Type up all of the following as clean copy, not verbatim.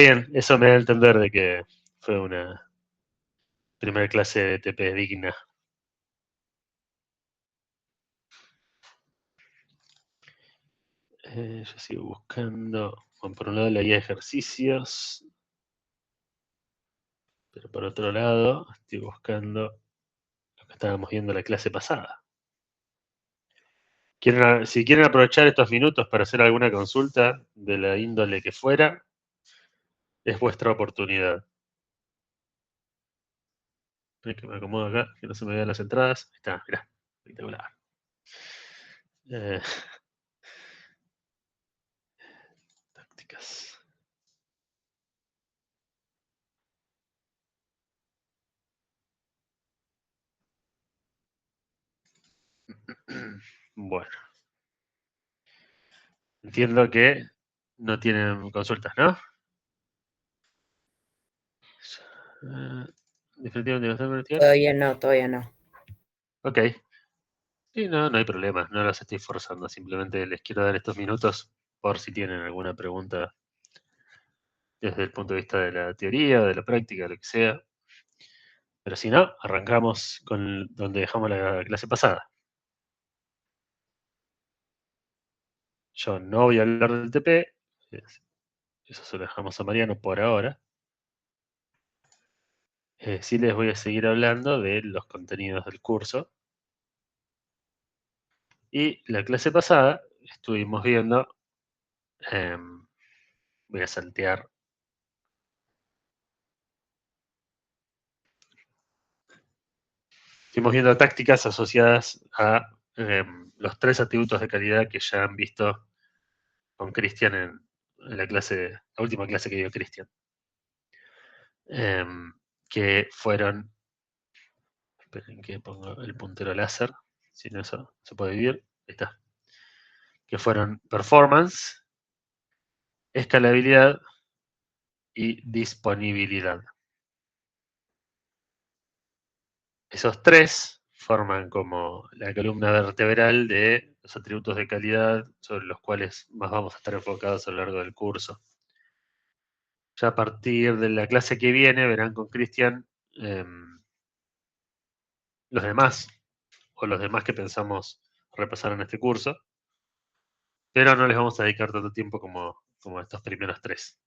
Bien, eso me da a entender de que fue una primera clase de TP digna. Yo sigo buscando, bueno, por un lado la guía de ejercicios, pero por otro lado estoy buscando lo que estábamos viendo en la clase pasada. Si quieren aprovechar estos minutos para hacer alguna consulta de la índole que fuera, es vuestra oportunidad. Que me acomodo acá, que no se me vean las entradas. Ahí está, mirá, espectacular. Tácticas. Bueno. Entiendo que no tienen consultas, ¿no? Definitivamente. Todavía no. Ok. Sí, no hay problema, no las estoy forzando, simplemente les quiero dar estos minutos por si tienen alguna pregunta desde el punto de vista de la teoría, de la práctica, lo que sea. Pero si no, arrancamos con donde dejamos la clase pasada. Yo no voy a hablar del TP, eso se lo dejamos a Mariano por ahora. Sí les voy a seguir hablando de los contenidos del curso. Y la clase pasada estuvimos viendo, voy a saltear. Estuvimos viendo tácticas asociadas a los 3 atributos de calidad que ya han visto con Cristian en la última clase que dio Cristian. Que fueron, esperen que pongo el puntero láser, si no eso se puede vivir, ahí está. Que fueron performance, escalabilidad y disponibilidad. Esos 3 forman como la columna vertebral de los atributos de calidad sobre los cuales más vamos a estar enfocados a lo largo del curso. Ya a partir de la clase que viene verán con Cristian los demás, o los demás que pensamos repasar en este curso, pero no les vamos a dedicar tanto tiempo como estos primeros 3.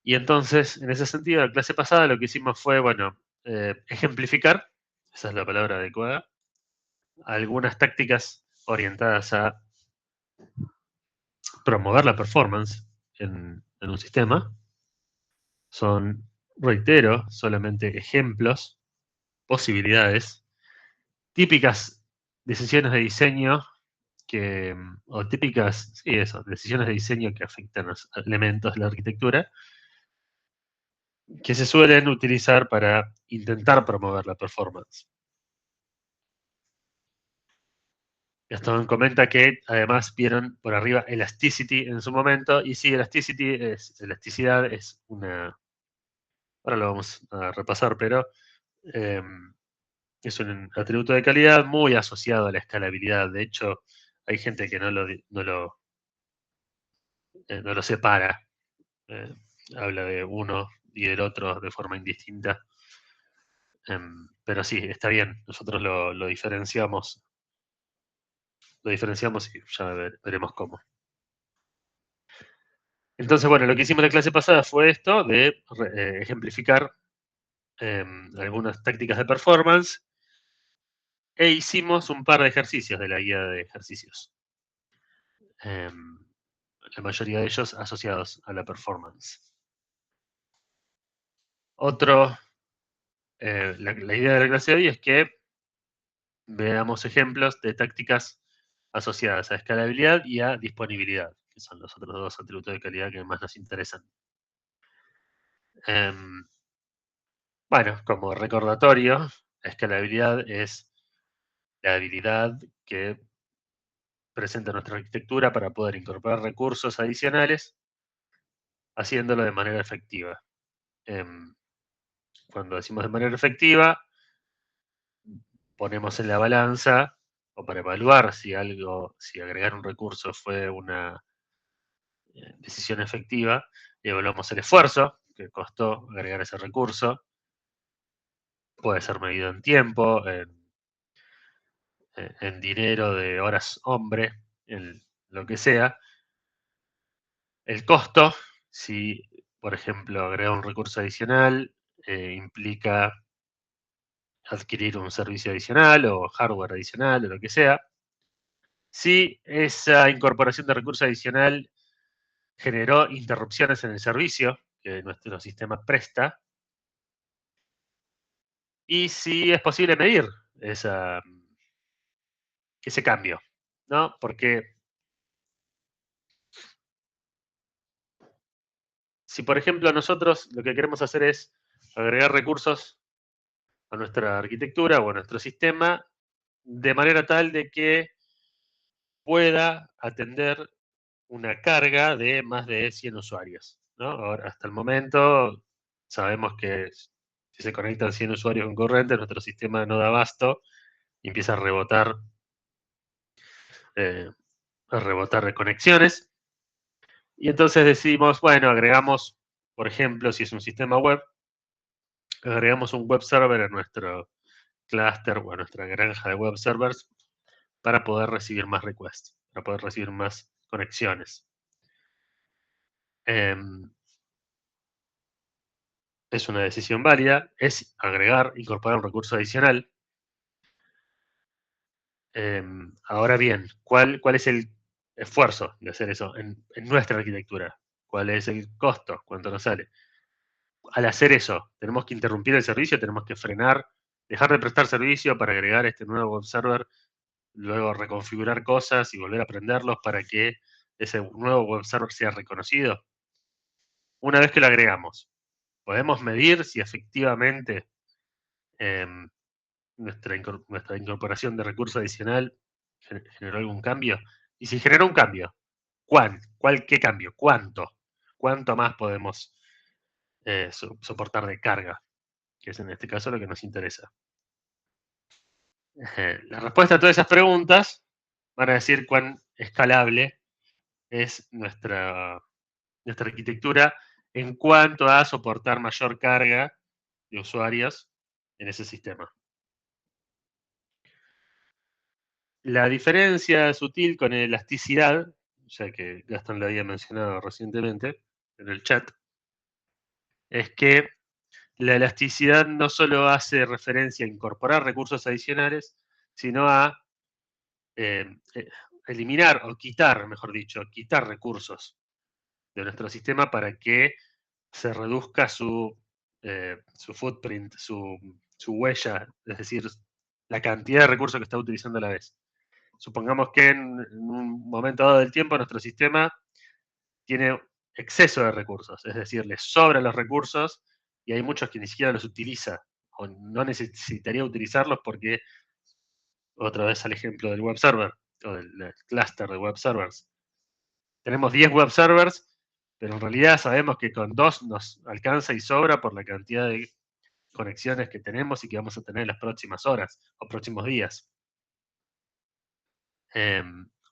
Y entonces, en ese sentido, la clase pasada lo que hicimos fue, bueno, ejemplificar, esa es la palabra adecuada, algunas tácticas orientadas a promover la performance en un sistema. Son, reitero, solamente ejemplos, posibilidades, típicas decisiones de diseño o típicas, sí, eso, decisiones de diseño que afectan a los elementos de la arquitectura, que se suelen utilizar para intentar promover la performance. Gastón comenta que además vieron por arriba elasticity en su momento, y sí, elasticidad es una... Ahora lo vamos a repasar, pero es un atributo de calidad muy asociado a la escalabilidad. De hecho, hay gente que no lo separa. Habla de uno y del otro de forma indistinta. Pero sí, está bien. Nosotros lo diferenciamos. Lo diferenciamos y ya veremos cómo. Entonces, bueno, lo que hicimos en la clase pasada fue esto de ejemplificar algunas tácticas de performance e hicimos un par de ejercicios de la guía de ejercicios. La mayoría de ellos asociados a la performance. La idea de la clase de hoy es que veamos ejemplos de tácticas asociadas a escalabilidad y a disponibilidad, que son los otros 2 atributos de calidad que más nos interesan. Bueno, como recordatorio, la escalabilidad es la habilidad que presenta nuestra arquitectura para poder incorporar recursos adicionales, haciéndolo de manera efectiva. Cuando decimos de manera efectiva, ponemos en la balanza, o para evaluar si agregar un recurso fue una decisión efectiva y evaluamos el esfuerzo que costó agregar ese recurso. Puede ser medido en tiempo, en dinero de horas hombre, en lo que sea. El costo, si por ejemplo agregar un recurso adicional, implica adquirir un servicio adicional o hardware adicional o lo que sea. Si esa incorporación de recurso adicional generó interrupciones en el servicio que nuestro sistema presta, y si es posible medir ese cambio, ¿no? Porque si, por ejemplo, nosotros lo que queremos hacer es agregar recursos a nuestra arquitectura o a nuestro sistema de manera tal de que pueda atender una carga de más de 100 usuarios, ¿no? Ahora, hasta el momento sabemos que si se conectan 100 usuarios concurrentes, nuestro sistema no da abasto y empieza eh, a rebotar conexiones. Y entonces decimos, bueno, agregamos, por ejemplo, si es un sistema web, agregamos un web server a nuestro cluster o a nuestra granja de web servers para poder recibir más requests, para poder recibir más conexiones. Es una decisión válida, es agregar, incorporar un recurso adicional. Ahora bien, ¿cuál es el esfuerzo de hacer eso en nuestra arquitectura? ¿Cuál es el costo? ¿Cuánto nos sale? Al hacer eso, tenemos que interrumpir el servicio, tenemos que frenar, dejar de prestar servicio para agregar este nuevo web server, luego reconfigurar cosas y volver a prenderlos para que ese nuevo web server sea reconocido. Una vez que lo agregamos, podemos medir si efectivamente nuestra incorporación de recurso adicional generó algún cambio. Y si generó un cambio, ¿qué cambio? ¿Cuánto? ¿Cuánto más podemos soportar de carga? Que es en este caso lo que nos interesa. La respuesta a todas esas preguntas van a decir cuán escalable es nuestra arquitectura en cuanto a soportar mayor carga de usuarios en ese sistema. La diferencia sutil con elasticidad, ya que Gastón lo había mencionado recientemente en el chat, es que la elasticidad no solo hace referencia a incorporar recursos adicionales, sino a eh, eh, eliminar o quitar, mejor dicho, quitar recursos de nuestro sistema para que se reduzca su footprint, su huella, es decir, la cantidad de recursos que está utilizando a la vez. Supongamos que en un momento dado del tiempo nuestro sistema tiene exceso de recursos, es decir, le sobran los recursos y hay muchos que ni siquiera los utiliza o no necesitaría utilizarlos porque, otra vez al ejemplo del web server o del cluster de web servers, tenemos 10 web servers, pero en realidad sabemos que con 2 nos alcanza y sobra por la cantidad de conexiones que tenemos y que vamos a tener en las próximas horas o próximos días.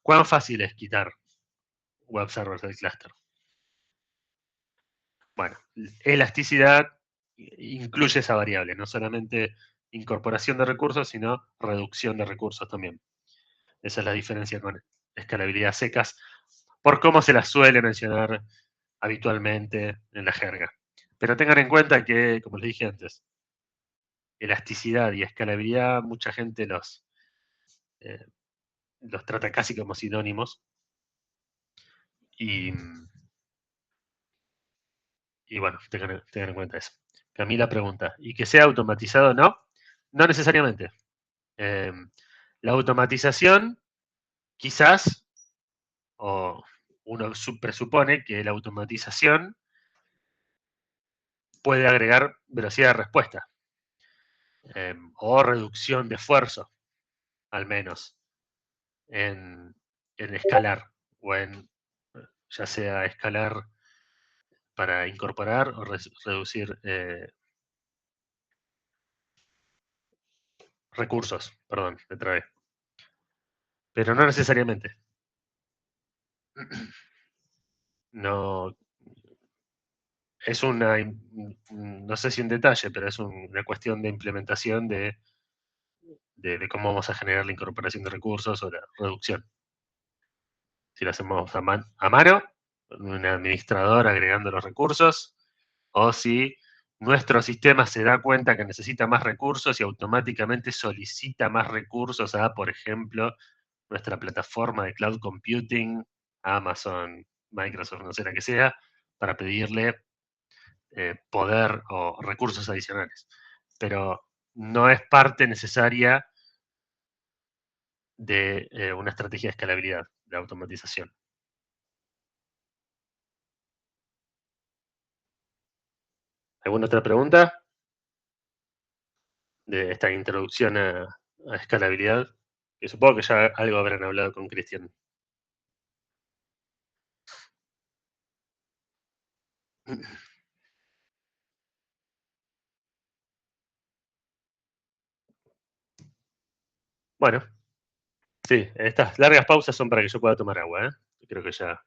¿Cuán fácil es quitar web servers del cluster? Bueno, elasticidad incluye esa variable, no solamente incorporación de recursos, sino reducción de recursos también. Esa es la diferencia con escalabilidad secas, por cómo se las suele mencionar habitualmente en la jerga. Pero tengan en cuenta que, como les dije antes, elasticidad y escalabilidad, mucha gente eh, los trata casi como sinónimos. Y, y bueno, tengan en cuenta eso. Camila pregunta, ¿y que sea automatizado? No, no necesariamente. Eh, la automatización, quizás, o uno presupone que la automatización puede agregar velocidad de respuesta o reducción de esfuerzo, al menos, en escalar o en ya sea escalar para incorporar o reducir recursos, perdón, me trabé. Pero no necesariamente. no es no sé si un detalle, pero es una cuestión de implementación de cómo vamos a generar la incorporación de recursos o la reducción. Si lo hacemos a mano, con un administrador agregando los recursos, o si nuestro sistema se da cuenta que necesita más recursos y automáticamente solicita más recursos a, por ejemplo, nuestra plataforma de cloud computing, Amazon, Microsoft, no sé la que sea, para pedirle poder o recursos adicionales. Pero no es parte necesaria de una estrategia de escalabilidad, de automatización. ¿Alguna otra pregunta de esta introducción a escalabilidad? Que supongo que ya algo habrán hablado con Cristian. Bueno, sí, estas largas pausas son para que yo pueda tomar agua, ¿eh? Creo que ya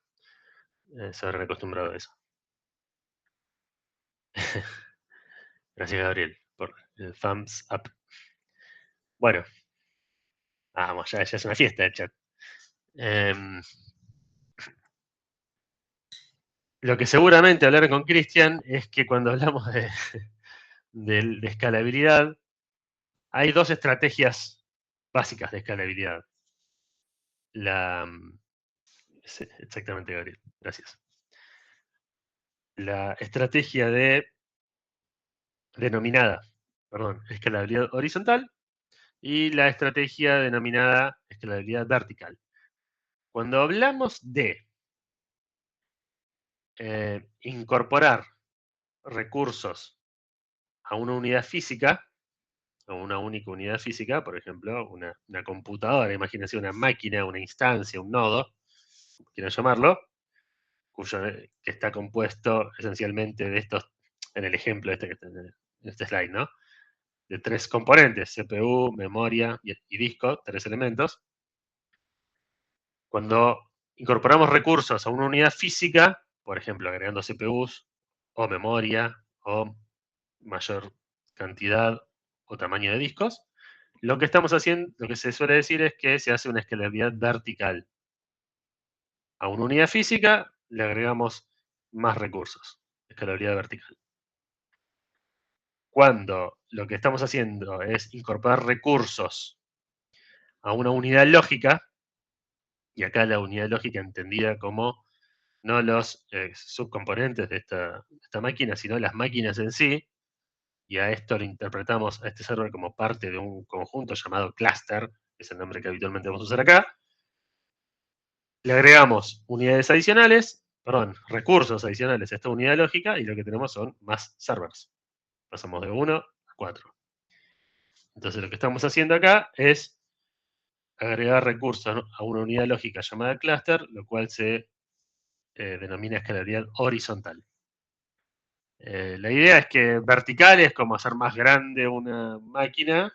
se habrán acostumbrado a eso. Gracias, Gabriel, por el thumbs up. Bueno, vamos, ya es una fiesta el chat. Lo que seguramente hablar con Cristian es que cuando hablamos de escalabilidad, hay dos estrategias básicas de escalabilidad. Sí, exactamente, Gabriel, gracias. La estrategia denominada, escalabilidad horizontal y la estrategia denominada escalabilidad vertical. Cuando hablamos de incorporar recursos a una unidad física, a una única unidad física, por ejemplo, una computadora, imagínense una máquina, una instancia, un nodo, quiero llamarlo, que está compuesto esencialmente de estos, en el ejemplo este que está en este slide, ¿no? De tres componentes, CPU, memoria y disco, tres elementos. Cuando incorporamos recursos a una unidad física, por ejemplo, agregando CPUs o memoria o mayor cantidad o tamaño de discos, lo que estamos haciendo, lo que se suele decir es que se hace una escalabilidad vertical. A una unidad física le agregamos más recursos, escalabilidad vertical. Cuando lo que estamos haciendo es incorporar recursos a una unidad lógica, y acá la unidad lógica entendida como no los subcomponentes de esta máquina, sino las máquinas en sí, y a esto lo interpretamos a este server como parte de un conjunto llamado cluster, que es el nombre que habitualmente vamos a usar acá. Le agregamos unidades adicionales, recursos adicionales a esta unidad lógica, y lo que tenemos son más servers. Pasamos de 1 a 4. Entonces lo que estamos haciendo acá es agregar recursos a una unidad lógica llamada cluster, lo cual se denomina escalabilidad horizontal. La idea es que vertical es como hacer más grande una máquina,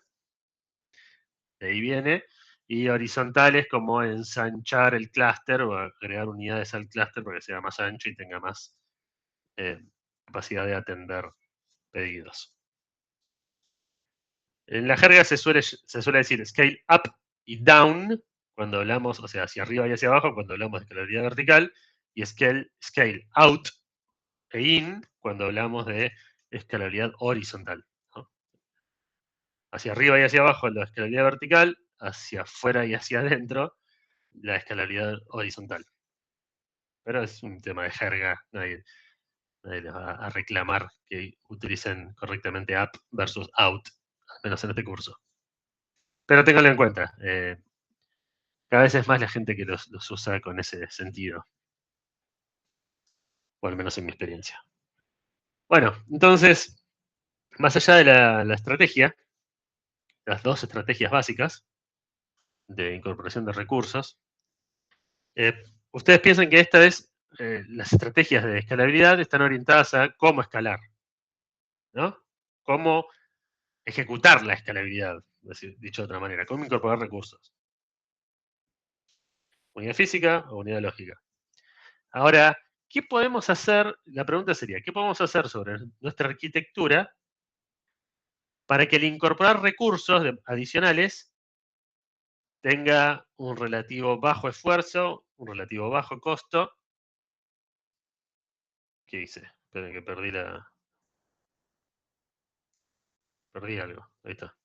de ahí viene, y horizontal es como ensanchar el clúster o agregar unidades al clúster para que sea más ancho y tenga más capacidad de atender pedidos. En la jerga se suele decir scale up y down cuando hablamos, o sea, hacia arriba y hacia abajo cuando hablamos de escalabilidad vertical, y scale out e in cuando hablamos de escalabilidad horizontal, ¿no? Hacia arriba y hacia abajo la escalabilidad vertical, hacia afuera y hacia adentro la escalabilidad horizontal. Pero es un tema de jerga, nadie les va a reclamar que utilicen correctamente up versus out, al menos en este curso. Pero ténganlo en cuenta, cada vez es más la gente que los usa con ese sentido, o al menos en mi experiencia. Bueno, entonces, más allá de la estrategia, las dos estrategias básicas de incorporación de recursos, ustedes piensan que esta vez las estrategias de escalabilidad están orientadas a cómo escalar, ¿no? Cómo ejecutar la escalabilidad, dicho de otra manera, cómo incorporar recursos. Unidad física o unidad lógica. Ahora, ¿qué podemos hacer? La pregunta sería, ¿qué podemos hacer sobre nuestra arquitectura para que al incorporar recursos adicionales tenga un relativo bajo esfuerzo, un relativo bajo costo? ¿Qué hice? Esperen que perdí algo. Ahí está.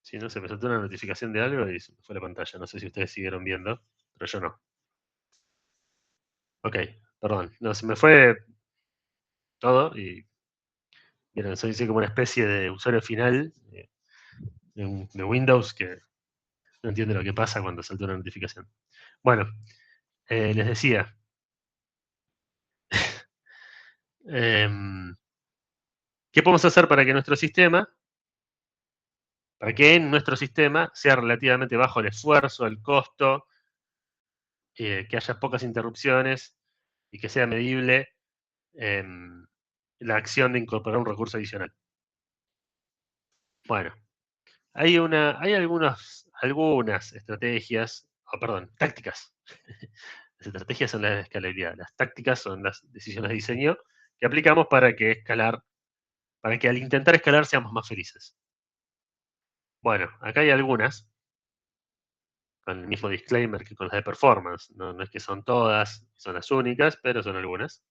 Si no, se me saltó una notificación de algo y se me fue la pantalla. No sé si ustedes siguieron viendo, pero yo no. Ok, perdón. No, se me fue todo y miren, soy como una especie de usuario final de Windows que no entiende lo que pasa cuando salta una notificación. Bueno, les decía, em, ¿qué podemos hacer para que en nuestro sistema sea relativamente bajo el esfuerzo, el costo, que haya pocas interrupciones y que sea medible la acción de incorporar un recurso adicional? Bueno, hay algunas estrategias, perdón, tácticas. Las estrategias son las de escalabilidad, las tácticas son las decisiones de diseño que aplicamos para que al intentar escalar seamos más felices. Bueno, acá hay algunas, con el mismo disclaimer que con las de performance. No es que son todas, son las únicas, pero son algunas.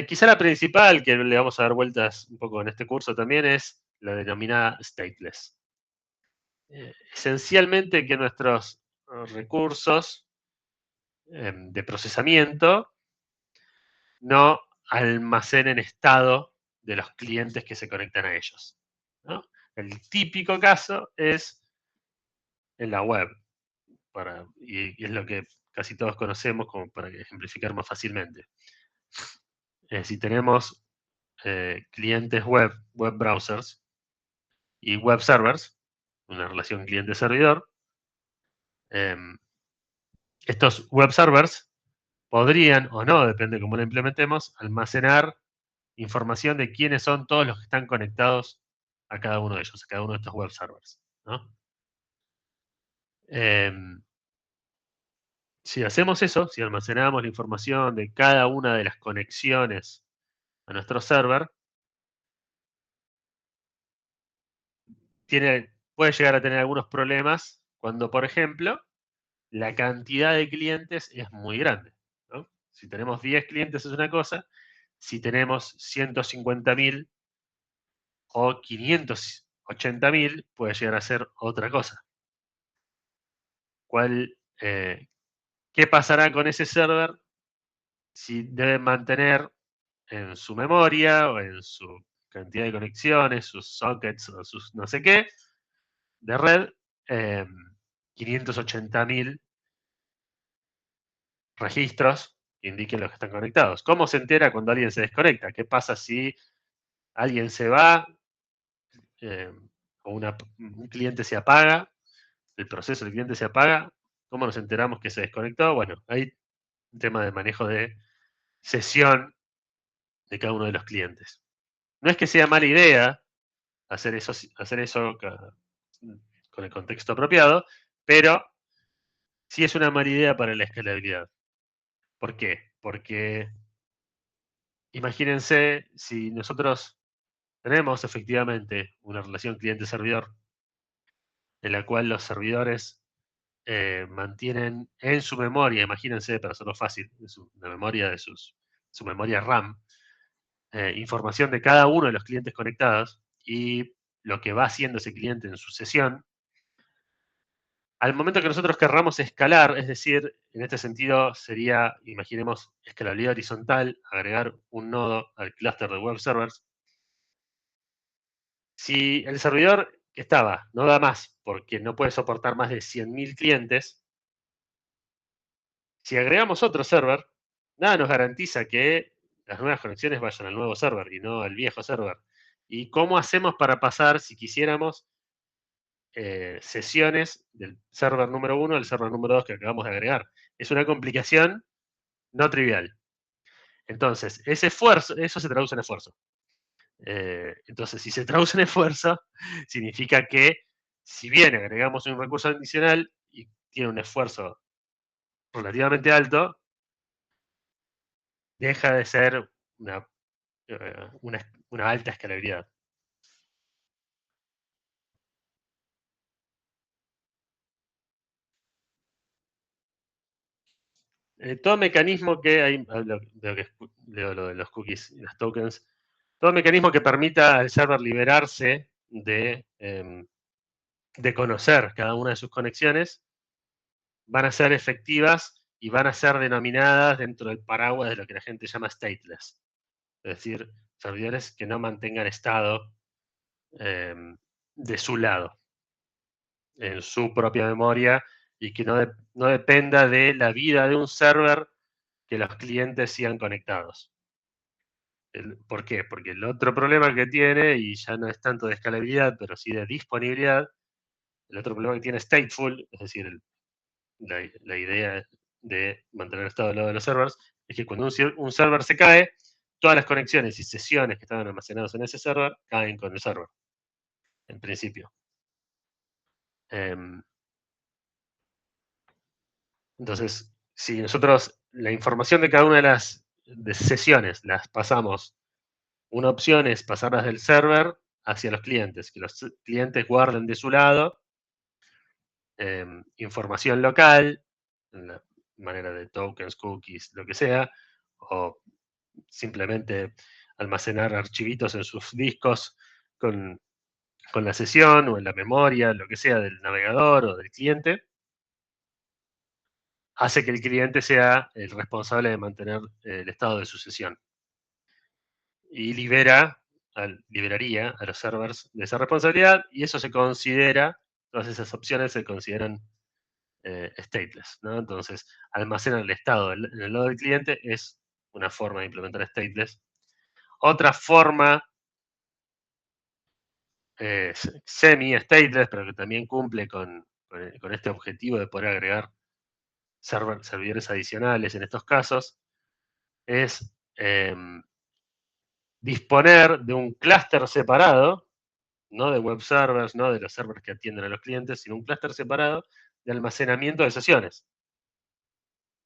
Quizá la principal, que le vamos a dar vueltas un poco en este curso también, es la denominada stateless. Esencialmente que nuestros recursos de procesamiento no almacenen estado de los clientes que se conectan a ellos, ¿no? El típico caso es en la web, y es lo que casi todos conocemos como para ejemplificar más fácilmente. Si tenemos clientes web browsers y web servers, una relación cliente-servidor, estos web servers podrían o no, depende de cómo lo implementemos, almacenar información de quiénes son todos los que están conectados a cada uno de ellos, a cada uno de estos web servers, ¿no? Si hacemos eso, si almacenamos la información de cada una de las conexiones a nuestro server, puede llegar a tener algunos problemas cuando, por ejemplo, la cantidad de clientes es muy grande, ¿no? Si tenemos 10 clientes es una cosa, si tenemos 150.000 o 580.000 puede llegar a ser otra cosa. ¿Qué pasará con ese server si debe mantener en su memoria o en su cantidad de conexiones, sus sockets o sus no sé qué, de red, 580.000 registros que indiquen los que están conectados? ¿Cómo se entera cuando alguien se desconecta? ¿Qué pasa si alguien se va eh, o un cliente se apaga, el proceso del cliente se apaga? ¿Cómo nos enteramos que se desconectó? Bueno, hay un tema de manejo de sesión de cada uno de los clientes. No es que sea mala idea hacer eso con el contexto apropiado, pero sí es una mala idea para la escalabilidad. ¿Por qué? Porque imagínense si nosotros tenemos efectivamente una relación cliente-servidor en la cual los servidores mantienen en su memoria, imagínense, para hacerlo fácil, la memoria de su memoria RAM, información de cada uno de los clientes conectados y lo que va haciendo ese cliente en su sesión. Al momento que nosotros querramos escalar, es decir, en este sentido sería, imaginemos, escalabilidad horizontal, agregar un nodo al clúster de web servers. Si el servidor que estaba no da más porque no puede soportar más de 100.000 clientes, si agregamos otro server, nada nos garantiza que las nuevas conexiones vayan al nuevo server y no al viejo server. ¿Y cómo hacemos para pasar, si quisiéramos, sesiones del server número 1 al server número 2 que acabamos de agregar? Es una complicación no trivial. Entonces, ese esfuerzo, eso se traduce en esfuerzo. Entonces, si se traduce en esfuerzo, significa que si bien agregamos un recurso adicional y tiene un esfuerzo relativamente alto, deja de ser una alta escalabilidad. Todo mecanismo que hay, leo lo de los cookies y los tokens, todo mecanismo que permita al server liberarse de conocer cada una de sus conexiones, van a ser efectivas y van a ser denominadas dentro del paraguas de lo que la gente llama stateless. Es decir, servidores que no mantengan estado de su lado, en su propia memoria, y que no dependa de la vida de un server que los clientes sigan conectados. ¿Por qué? Porque el otro problema que tiene, y ya no es tanto de escalabilidad, pero sí de disponibilidad, el otro problema que tiene stateful, es decir, la idea de mantener estado al lado de los servers, es que cuando un server se cae, todas las conexiones y sesiones que estaban almacenadas en ese server caen con el server, en principio. Entonces, si nosotros la información de cada una de las sesiones las pasamos, una opción es pasarlas del server hacia los clientes, que los clientes guarden de su lado información local, en la manera de tokens, cookies, lo que sea, o simplemente almacenar archivitos en sus discos con, con la sesión o en la memoria, lo que sea del navegador o del cliente, hace que el cliente sea el responsable de mantener el estado de su sesión. Y liberaría a los servers de esa responsabilidad, y eso se considera, todas esas opciones se consideran stateless, ¿no? Entonces, almacenar el estado en el lado del cliente es una forma de implementar stateless. Otra forma semi-stateless, pero que también cumple con este objetivo de poder agregar servidores adicionales en estos casos, es disponer de un clúster separado, no de web servers, no de los servers que atienden a los clientes, sino un clúster separado de almacenamiento de sesiones,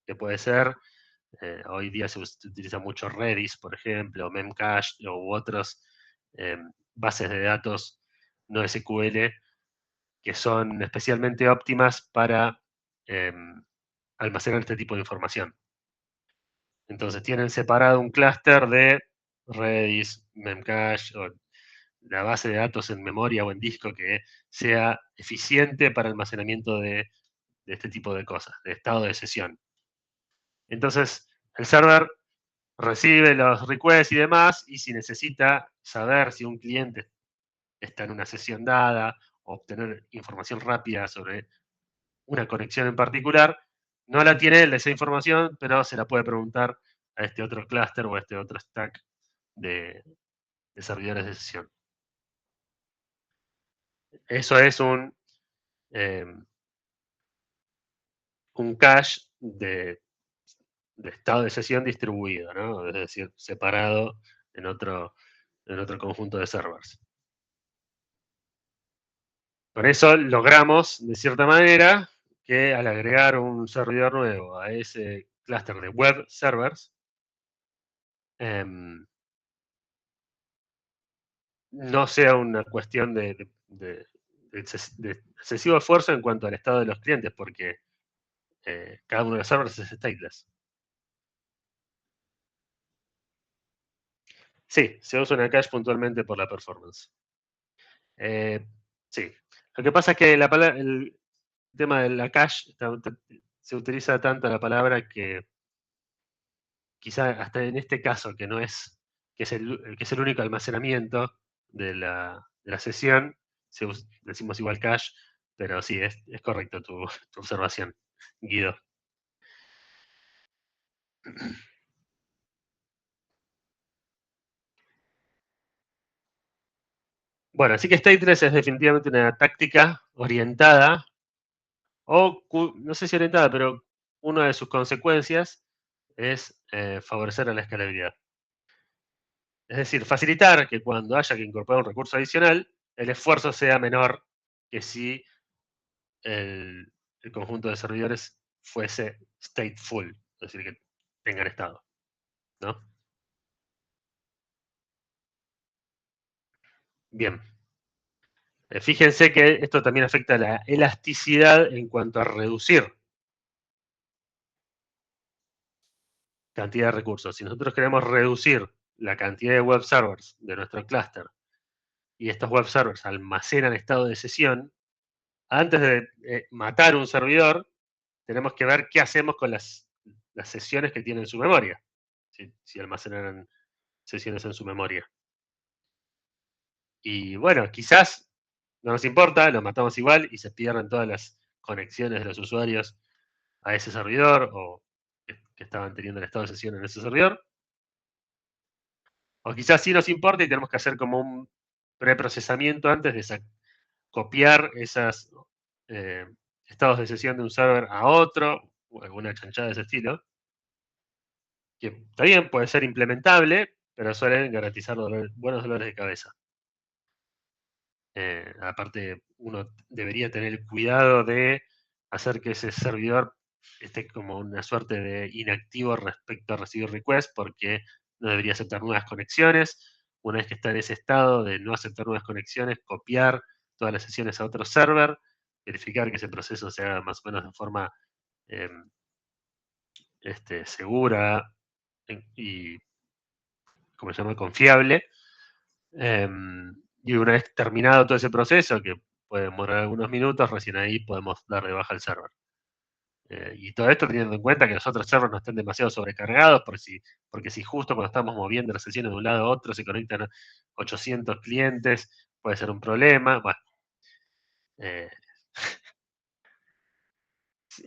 que puede ser, hoy día se utiliza mucho Redis, por ejemplo, Memcache u otras bases de datos no SQL que son especialmente óptimas para almacenar este tipo de información. Entonces tienen separado un clúster de Redis, Memcache o la base de datos en memoria o en disco que sea eficiente para almacenamiento de este tipo de cosas, de estado de sesión. Entonces, el server recibe los requests y demás, y si necesita saber si un cliente está en una sesión dada, o obtener información rápida sobre una conexión en particular, no la tiene él esa información, pero se la puede preguntar a este otro clúster o a este otro stack de servidores de sesión. Eso es eh, un cache de estado de sesión distribuido, ¿no? Es decir, separado en otro conjunto de servers. Con eso logramos, de cierta manera, que al agregar un servidor nuevo a ese clúster de web servers, no sea una cuestión de excesivo esfuerzo en cuanto al estado de los clientes, porque cada uno de los servers es stateless. Sí, se usa una cache puntualmente por la performance. Sí. Lo que pasa es que el tema de la cache se utiliza tanto la palabra que quizá hasta en este caso, que no es, que es el único almacenamiento de la sesión, decimos igual cache, pero sí, es correcto tu observación, Guido. Bueno, así que stateless es definitivamente una táctica orientada, o no sé si orientada, pero una de sus consecuencias es favorecer a la escalabilidad. Es decir, facilitar que cuando haya que incorporar un recurso adicional, el esfuerzo sea menor que si el conjunto de servidores fuese stateful, es decir, que tengan estado, ¿no? Bien. Fíjense que esto también afecta a la elasticidad en cuanto a reducir cantidad de recursos. Si nosotros queremos reducir la cantidad de web servers de nuestro clúster y estos web servers almacenan estado de sesión, antes de matar un servidor, tenemos que ver qué hacemos con las sesiones que tiene en su memoria, si almacenan sesiones en su memoria. Y bueno, quizás no nos importa, lo matamos igual y se pierden todas las conexiones de los usuarios a ese servidor o que estaban teniendo el estado de sesión en ese servidor. O quizás sí nos importa y tenemos que hacer como un preprocesamiento antes de copiar esos estados de sesión de un server a otro, o alguna chanchada de ese estilo, que está bien, puede ser implementable, pero suelen garantizar buenos dolores de cabeza. Aparte, uno debería tener el cuidado de hacer que ese servidor esté como una suerte de inactivo respecto a recibir requests, porque no debería aceptar nuevas conexiones. Una vez que está en ese estado de no aceptar nuevas conexiones, copiar todas las sesiones a otro server, verificar que ese proceso se haga más o menos de forma eh, segura y, ¿cómo se llama?, confiable. Y una vez terminado todo ese proceso, que puede demorar algunos minutos, recién ahí podemos dar de baja el server. Y todo esto teniendo en cuenta que los otros servers no estén demasiado sobrecargados, porque si justo cuando estamos moviendo las sesiones de un lado a otro se conectan 800 clientes, puede ser un problema. Bueno, eh,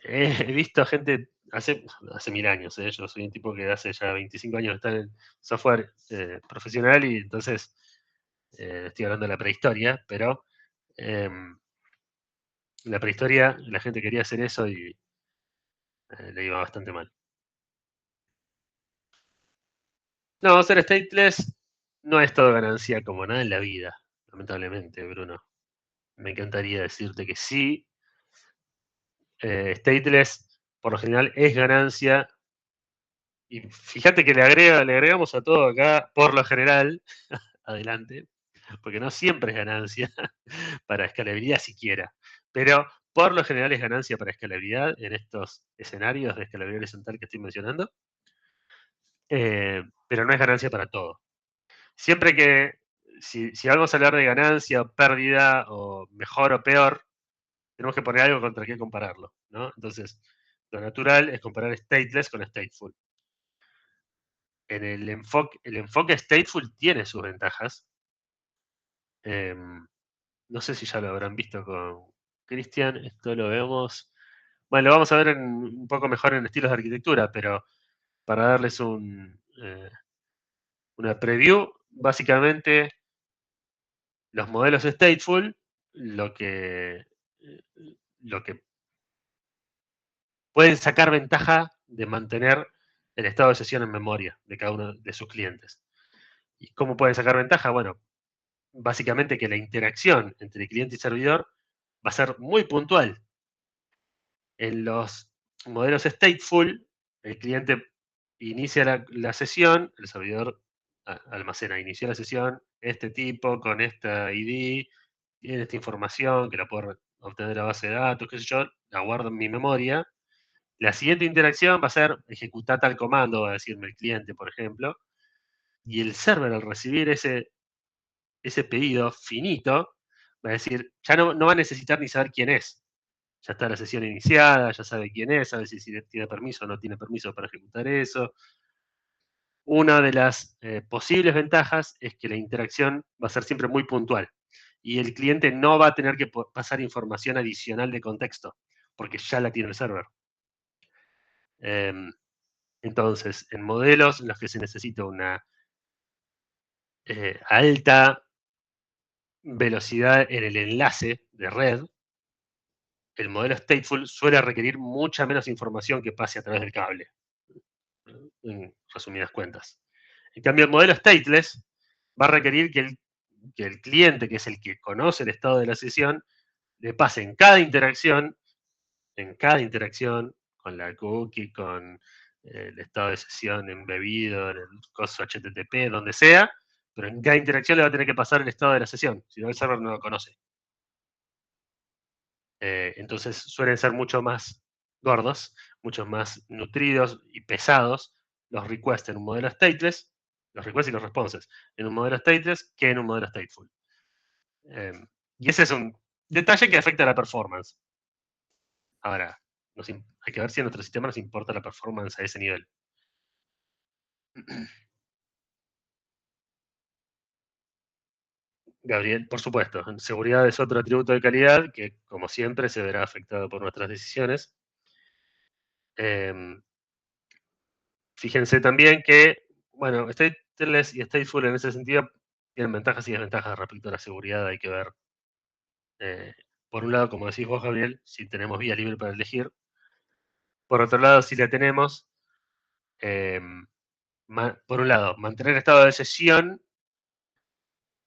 he visto gente hace 1000 años, yo soy un tipo que hace ya 25 años está en software profesional y entonces estoy hablando de la prehistoria, pero en la prehistoria la gente quería hacer eso y le iba bastante mal. No, ser stateless no es todo ganancia como nada en la vida, lamentablemente, Bruno. Me encantaría decirte que sí. Stateless, por lo general, es ganancia. Y fíjate que le agregamos a todo acá, por lo general, adelante, porque no siempre es ganancia para escalabilidad siquiera. Pero por lo general es ganancia para escalabilidad en estos escenarios de escalabilidad horizontal que estoy mencionando. Pero no es ganancia para todo. Siempre que, si vamos a hablar de ganancia o pérdida, o mejor o peor, tenemos que poner algo contra qué compararlo, ¿no? Entonces, lo natural es comparar stateless con stateful. El enfoque stateful tiene sus ventajas. No sé si ya lo habrán visto con Cristian, esto lo vemos. Bueno, lo vamos a ver un poco mejor en estilos de arquitectura, pero para darles una preview, básicamente los modelos stateful lo que, lo que pueden sacar ventaja de mantener el estado de sesión en memoria de cada uno de sus clientes. ¿Y cómo pueden sacar ventaja? Bueno, básicamente que la interacción entre cliente y servidor va a ser muy puntual. En los modelos stateful, el cliente inicia la sesión, el servidor almacena, inició la sesión, este tipo, con esta ID, tiene esta información que la puedo obtener de la base de datos, qué sé yo, la guardo en mi memoria. La siguiente interacción va a ser ejecutar tal comando, va a decirme el cliente, por ejemplo, y el server al recibir ese pedido finito, va a decir, ya no va a necesitar ni saber quién es. Ya está la sesión iniciada, ya sabe quién es, sabe si tiene permiso o no tiene permiso para ejecutar eso. Una de las posibles ventajas es que la interacción va a ser siempre muy puntual y el cliente no va a tener que pasar información adicional de contexto, porque ya la tiene el server. Entonces, en modelos en los que se necesita una alta velocidad en el enlace de red, el modelo stateful suele requerir mucha menos información que pase a través del cable, en resumidas cuentas. En cambio, el modelo stateless va a requerir que el cliente, que es el que conoce el estado de la sesión, le pase en cada interacción con la cookie, con el estado de sesión embebido en el coso HTTP, donde sea, pero en cada interacción le va a tener que pasar el estado de la sesión, si no el server no lo conoce. Entonces suelen ser mucho más gordos, mucho más nutridos y pesados los requests en un modelo stateless, los requests y los responses en un modelo stateless que en un modelo stateful. Y ese es un detalle que afecta a la performance. Ahora, hay que ver si a nuestro sistema nos importa la performance a ese nivel. Gabriel, por supuesto, seguridad es otro atributo de calidad que, como siempre, se verá afectado por nuestras decisiones. Fíjense también que, bueno, stateless y stateful en ese sentido tienen ventajas y desventajas respecto a la seguridad. Hay que ver, por un lado, como decís vos, Gabriel, si tenemos vía libre para elegir. Por otro lado, si la tenemos, por un lado, mantener estado de sesión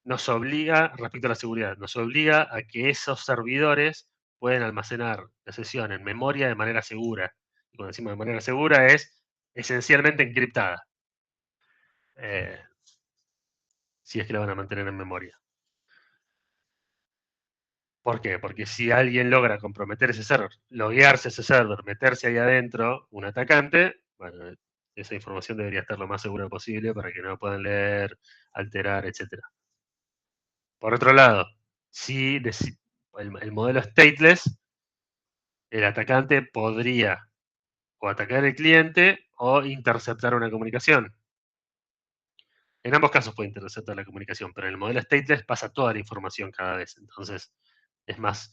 nos obliga, respecto a la seguridad, nos obliga a que esos servidores pueden almacenar la sesión en memoria de manera segura. Y cuando decimos de manera segura es esencialmente encriptada. Si es que la van a mantener en memoria. ¿Por qué? Porque si alguien logra comprometer ese server, loguearse ese server, meterse ahí adentro, un atacante, bueno, esa información debería estar lo más segura posible para que no puedan leer, alterar, etc. Por otro lado, si el modelo stateless, el atacante podría o atacar al cliente o interceptar una comunicación. En ambos casos puede interceptar la comunicación, pero en el modelo stateless pasa toda la información cada vez. Entonces, es más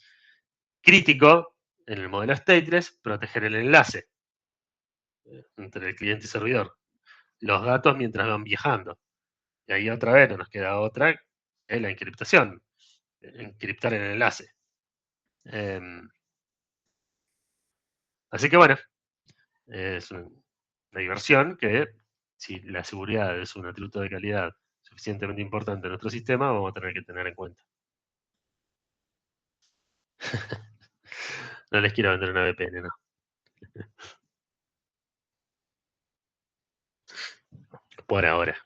crítico en el modelo stateless proteger el enlace entre el cliente y servidor. Los datos mientras van viajando. Y ahí otra vez no nos queda otra, es la encriptación. Encriptar el enlace. Así que bueno, es una diversión que si la seguridad es un atributo de calidad suficientemente importante en nuestro sistema, vamos a tener que tener en cuenta. No les quiero vender una VPN, no. Por ahora.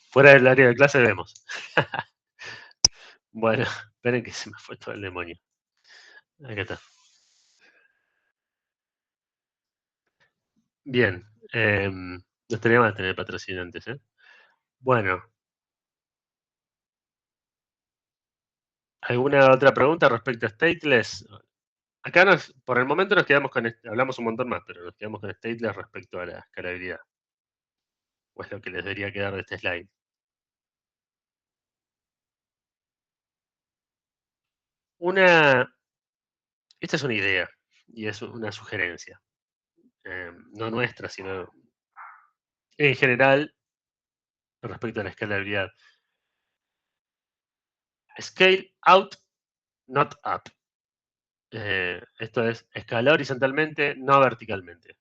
Fuera del área de clase vemos. Bueno, esperen que se me fue todo el demonio. Acá está. Bien. No estaría mal tener patrocinantes, ¿eh? Bueno, ¿alguna otra pregunta respecto a stateless? Acá por el momento nos quedamos con, hablamos un montón más, pero nos quedamos con stateless respecto a la escalabilidad. O es lo que les debería quedar de este slide. Esta es una idea y es una sugerencia. No nuestra, sino en general respecto a la escalabilidad. Scale out, not up. Esto es escalar horizontalmente, no verticalmente.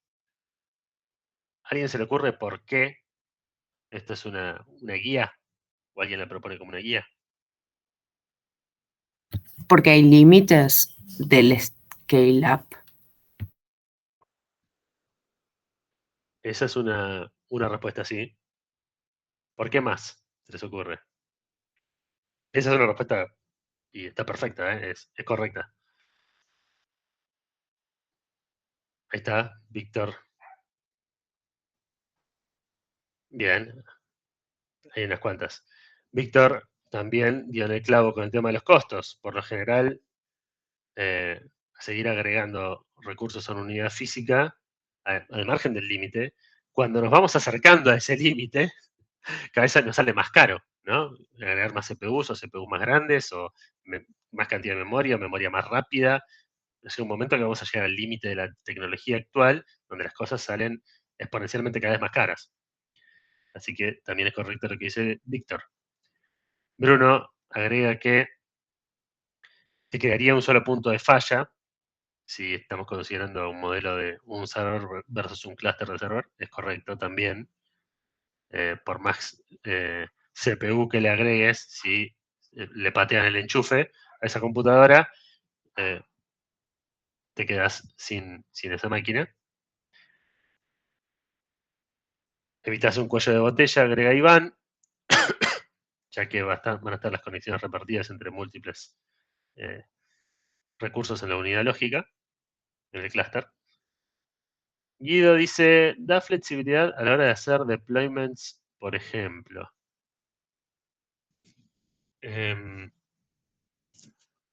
¿A alguien se le ocurre por qué esto es una guía? ¿O alguien la propone como una guía? Porque hay límites del scale up. Esa es una respuesta así. ¿Por qué más se les ocurre? Esa es una respuesta y está perfecta, es correcta. Ahí está, Víctor. Bien, hay unas cuantas. Víctor también dio en el clavo con el tema de los costos. Por lo general, seguir agregando recursos a una unidad física, al margen del límite, cuando nos vamos acercando a ese límite, cada vez nos sale más caro, ¿no? Agregar más CPUs o CPUs más grandes o más cantidad de memoria, memoria más rápida. Es un momento que vamos a llegar al límite de la tecnología actual, donde las cosas salen exponencialmente cada vez más caras. Así que también es correcto lo que dice Víctor. Bruno agrega que te quedaría un solo punto de falla si estamos considerando un modelo de un server versus un clúster de server. Es correcto también. Por más CPU que le agregues, si le patean el enchufe, esa computadora, te quedas sin esa máquina. Evitas un cuello de botella, agrega Iván, ya que van a estar las conexiones repartidas entre múltiples recursos en la unidad lógica, en el clúster. Guido dice, da flexibilidad a la hora de hacer deployments, por ejemplo.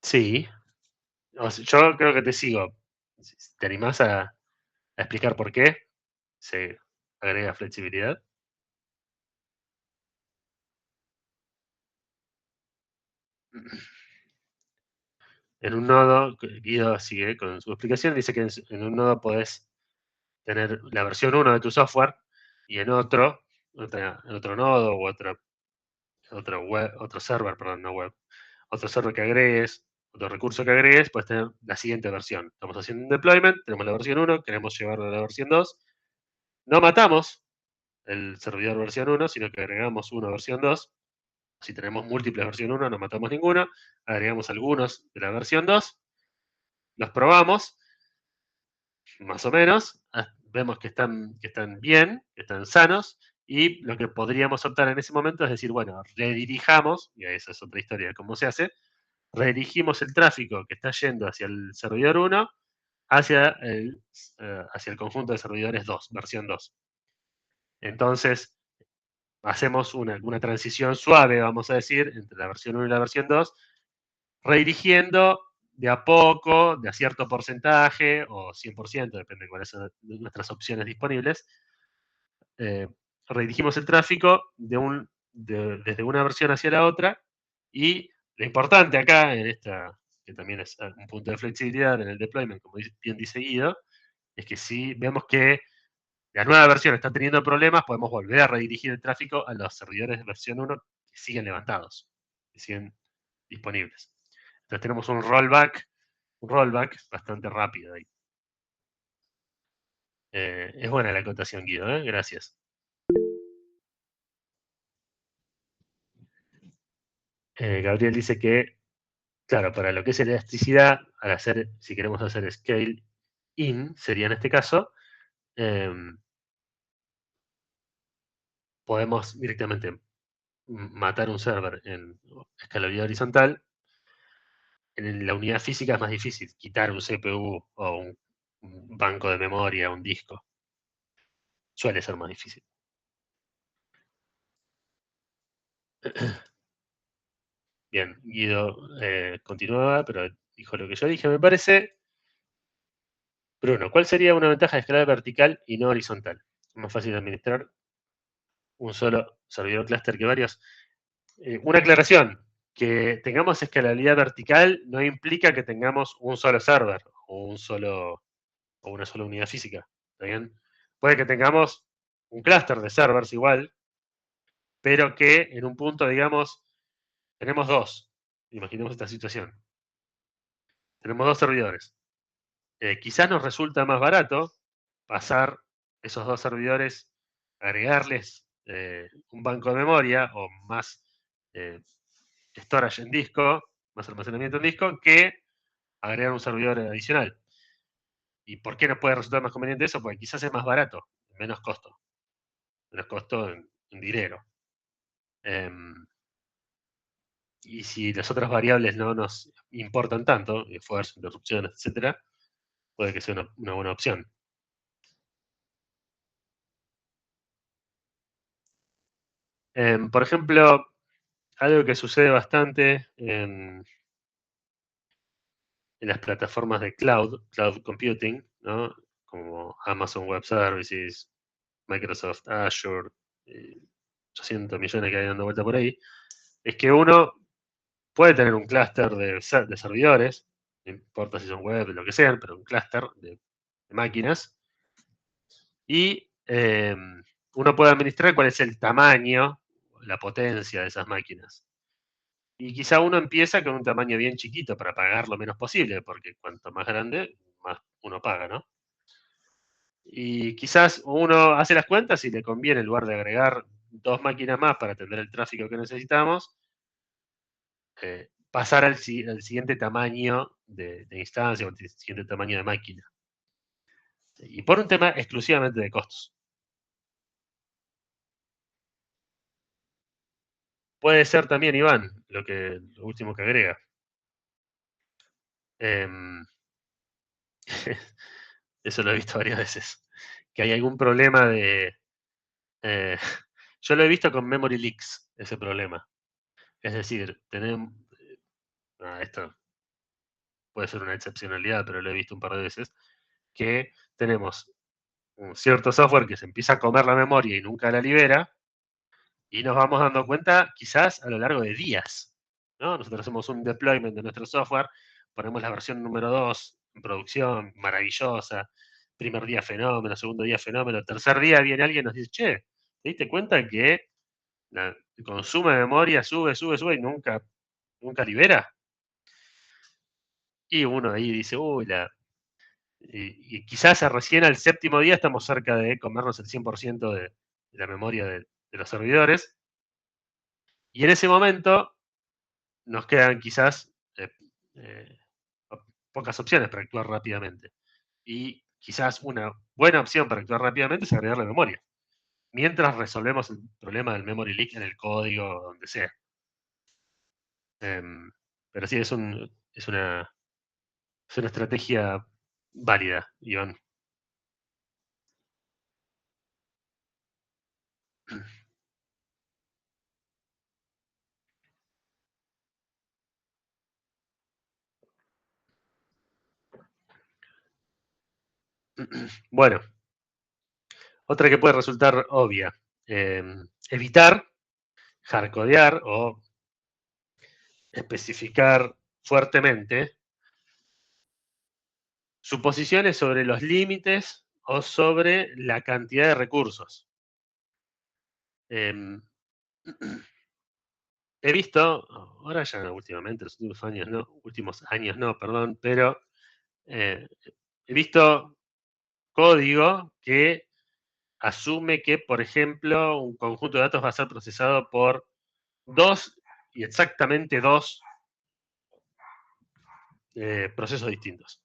Sí. O sea, yo creo que te sigo. Si ¿te animás a explicar por qué se agrega flexibilidad? En un nodo, Guido sigue con su explicación, dice que en un nodo podés tener la versión 1 de tu software y en otro nodo u otro server, perdón, no web, otro server que agregues, otro recurso que agregues, puedes tener la siguiente versión. Estamos haciendo un deployment, tenemos la versión 1, queremos llevarlo a la versión 2. No matamos el servidor versión 1, sino que agregamos uno versión 2. Si tenemos múltiples versión 1, no matamos ninguno. Agregamos algunos de la versión 2. Los probamos, más o menos. Vemos que están bien, que están sanos. Y lo que podríamos optar en ese momento es decir, bueno, redirijamos, y esa es otra historia de cómo se hace, redirigimos el tráfico que está yendo hacia el servidor 1 hacia el conjunto de servidores 2, versión 2. Entonces, hacemos una transición suave, vamos a decir, entre la versión 1 y la versión 2, redirigiendo de a poco, de a cierto porcentaje, o 100%, depende de cuáles son nuestras opciones disponibles, redirigimos el tráfico desde una versión hacia la otra, y lo importante acá, en esta, que también es un punto de flexibilidad en el deployment, como bien dice Guido, es que si vemos que la nueva versión está teniendo problemas, podemos volver a redirigir el tráfico a los servidores de versión 1 que siguen levantados, que siguen disponibles. Entonces tenemos un rollback bastante rápido ahí. Es buena la acotación, Guido, gracias. Gabriel dice que, claro, para lo que es elasticidad, si queremos hacer scale in, sería en este caso, podemos directamente matar un server en escalabilidad horizontal. En la unidad física es más difícil quitar un CPU o un banco de memoria, un disco. Suele ser más difícil. Bien, Guido continuaba, pero dijo lo que yo dije, me parece. Bruno, ¿cuál sería una ventaja de escalar vertical y no horizontal? Es más fácil administrar un solo servidor clúster que varios. Una aclaración, que tengamos escalabilidad vertical no implica que tengamos un solo server o una sola unidad física. ¿Está bien? Puede que tengamos un clúster de servers igual, pero que en un punto, digamos, tenemos dos. Imaginemos esta situación. Tenemos dos servidores. Quizás nos resulta más barato pasar esos dos servidores, agregarles un banco de memoria o más storage en disco, más almacenamiento en disco, que agregar un servidor adicional. ¿Y por qué nos puede resultar más conveniente eso? Porque quizás es más barato, menos costo en dinero. Y si las otras variables no nos importan tanto, esfuerzo, interrupciones, etcétera, puede que sea una buena opción. Por ejemplo, algo que sucede bastante en las plataformas de cloud computing, ¿no? Como Amazon Web Services, Microsoft Azure, 800 millones que hay dando vuelta por ahí, es que uno puede tener un clúster de servidores, no importa si son web, lo que sean, pero un clúster de máquinas, y uno puede administrar cuál es el tamaño, la potencia de esas máquinas. Y quizá uno empieza con un tamaño bien chiquito para pagar lo menos posible, porque cuanto más grande, más uno paga, ¿no? Y quizás uno hace las cuentas y le conviene, en lugar de agregar dos máquinas más para atender el tráfico que necesitamos, pasar al siguiente tamaño de instancia o al siguiente tamaño de máquina. Y por un tema exclusivamente de costos. Puede ser también, Iván, lo último que agrega. Eso lo he visto varias veces. Que hay algún problema de. eh, yo lo he visto con memory leaks, ese problema. Es decir, tenemos. Esto puede ser una excepcionalidad, pero lo he visto un par de veces. Que tenemos un cierto software que se empieza a comer la memoria y nunca la libera. Y nos vamos dando cuenta quizás a lo largo de días, ¿no? Nosotros hacemos un deployment de nuestro software, ponemos la versión número 2 en producción, maravillosa, primer día fenómeno, segundo día fenómeno, tercer día viene alguien y nos dice, che, ¿te diste cuenta que el consumo de memoria sube y nunca libera? Y uno ahí dice, uy, y quizás recién al séptimo día estamos cerca de comernos el 100% de la memoria de los servidores, y en ese momento nos quedan quizás eh, pocas opciones para actuar rápidamente. Y quizás una buena opción para actuar rápidamente es agregarle memoria, mientras resolvemos el problema del memory leak en el código, donde sea. Pero sí, es una estrategia válida, Iván. Bueno, otra que puede resultar obvia. Evitar hardcodear o especificar fuertemente suposiciones sobre los límites o sobre la cantidad de recursos. He visto, ahora ya últimamente, los últimos años no, perdón, pero he visto código que asume que, por ejemplo, un conjunto de datos va a ser procesado por exactamente dos procesos distintos.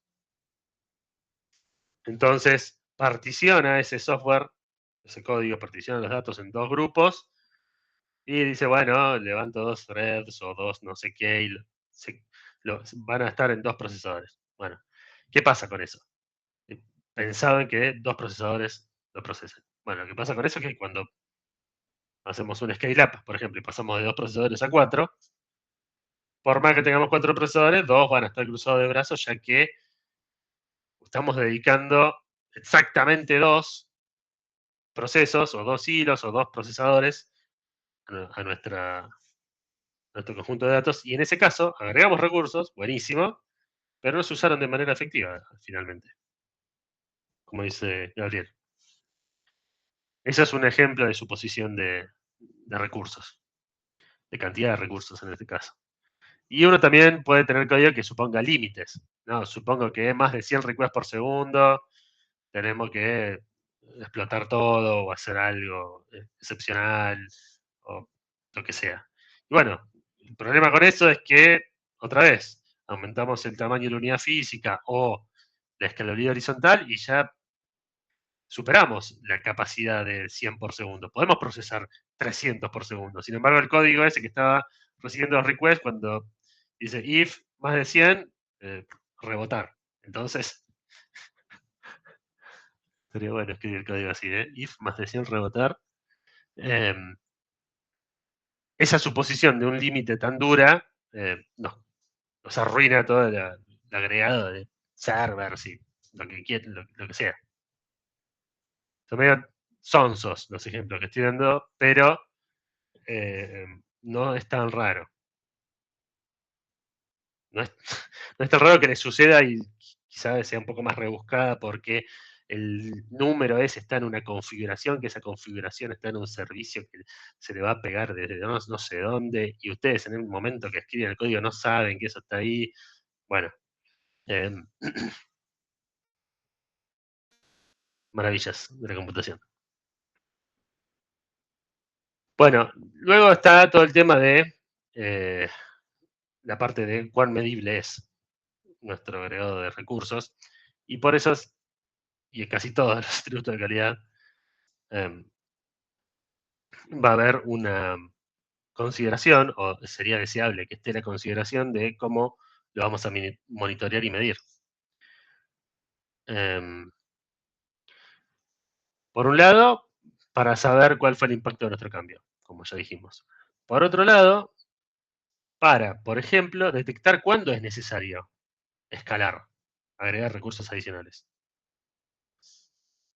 Entonces, particiona ese software, ese código particiona los datos en dos grupos y dice, bueno, levanto dos threads o dos no sé qué y van a estar en dos procesadores. Bueno, ¿qué pasa con eso? Pensado en que dos procesadores lo procesen. Bueno, lo que pasa con eso es que cuando hacemos un scale-up, por ejemplo, y pasamos de dos procesadores a cuatro, por más que tengamos cuatro procesadores, dos van a estar cruzados de brazos, ya que estamos dedicando exactamente dos procesos, o dos hilos, o dos procesadores a nuestro conjunto de datos. Y en ese caso, agregamos recursos, buenísimo, pero no se usaron de manera efectiva, finalmente, como dice Gabriel. Ese es un ejemplo de suposición de recursos, de cantidad de recursos en este caso. Y uno también puede tener código que suponga límites, ¿no? Supongo que más de 100 requests por segundo, tenemos que explotar todo o hacer algo excepcional o lo que sea. Y bueno, el problema con eso es que, otra vez, aumentamos el tamaño de la unidad física o la escalabilidad horizontal y ya superamos la capacidad de 100 por segundo. Podemos procesar 300 por segundo. Sin embargo, el código ese que estaba recibiendo los requests, cuando dice if más de 100, rebotar. Entonces, sería bueno escribir el código así, if más de 100, rebotar. Esa suposición de un límite tan dura nos arruina todo el agregado de servers y lo que sea. Son medio sonsos los ejemplos que estoy dando, pero no es tan raro. No es, no es tan raro que le suceda y quizás sea un poco más rebuscada porque el número ese está en una configuración, que esa configuración está en un servicio que se le va a pegar desde no sé dónde, y ustedes en el momento que escriben el código no saben que eso está ahí. Bueno, maravillas de la computación. Bueno, luego está todo el tema de la parte de cuán medible es nuestro agregado de recursos, y por eso, y en casi todos los atributos de calidad, va a haber una consideración, o sería deseable que esté la consideración de cómo lo vamos a monitorear y medir. Por un lado, para saber cuál fue el impacto de nuestro cambio, como ya dijimos. Por otro lado, para, por ejemplo, detectar cuándo es necesario escalar, agregar recursos adicionales.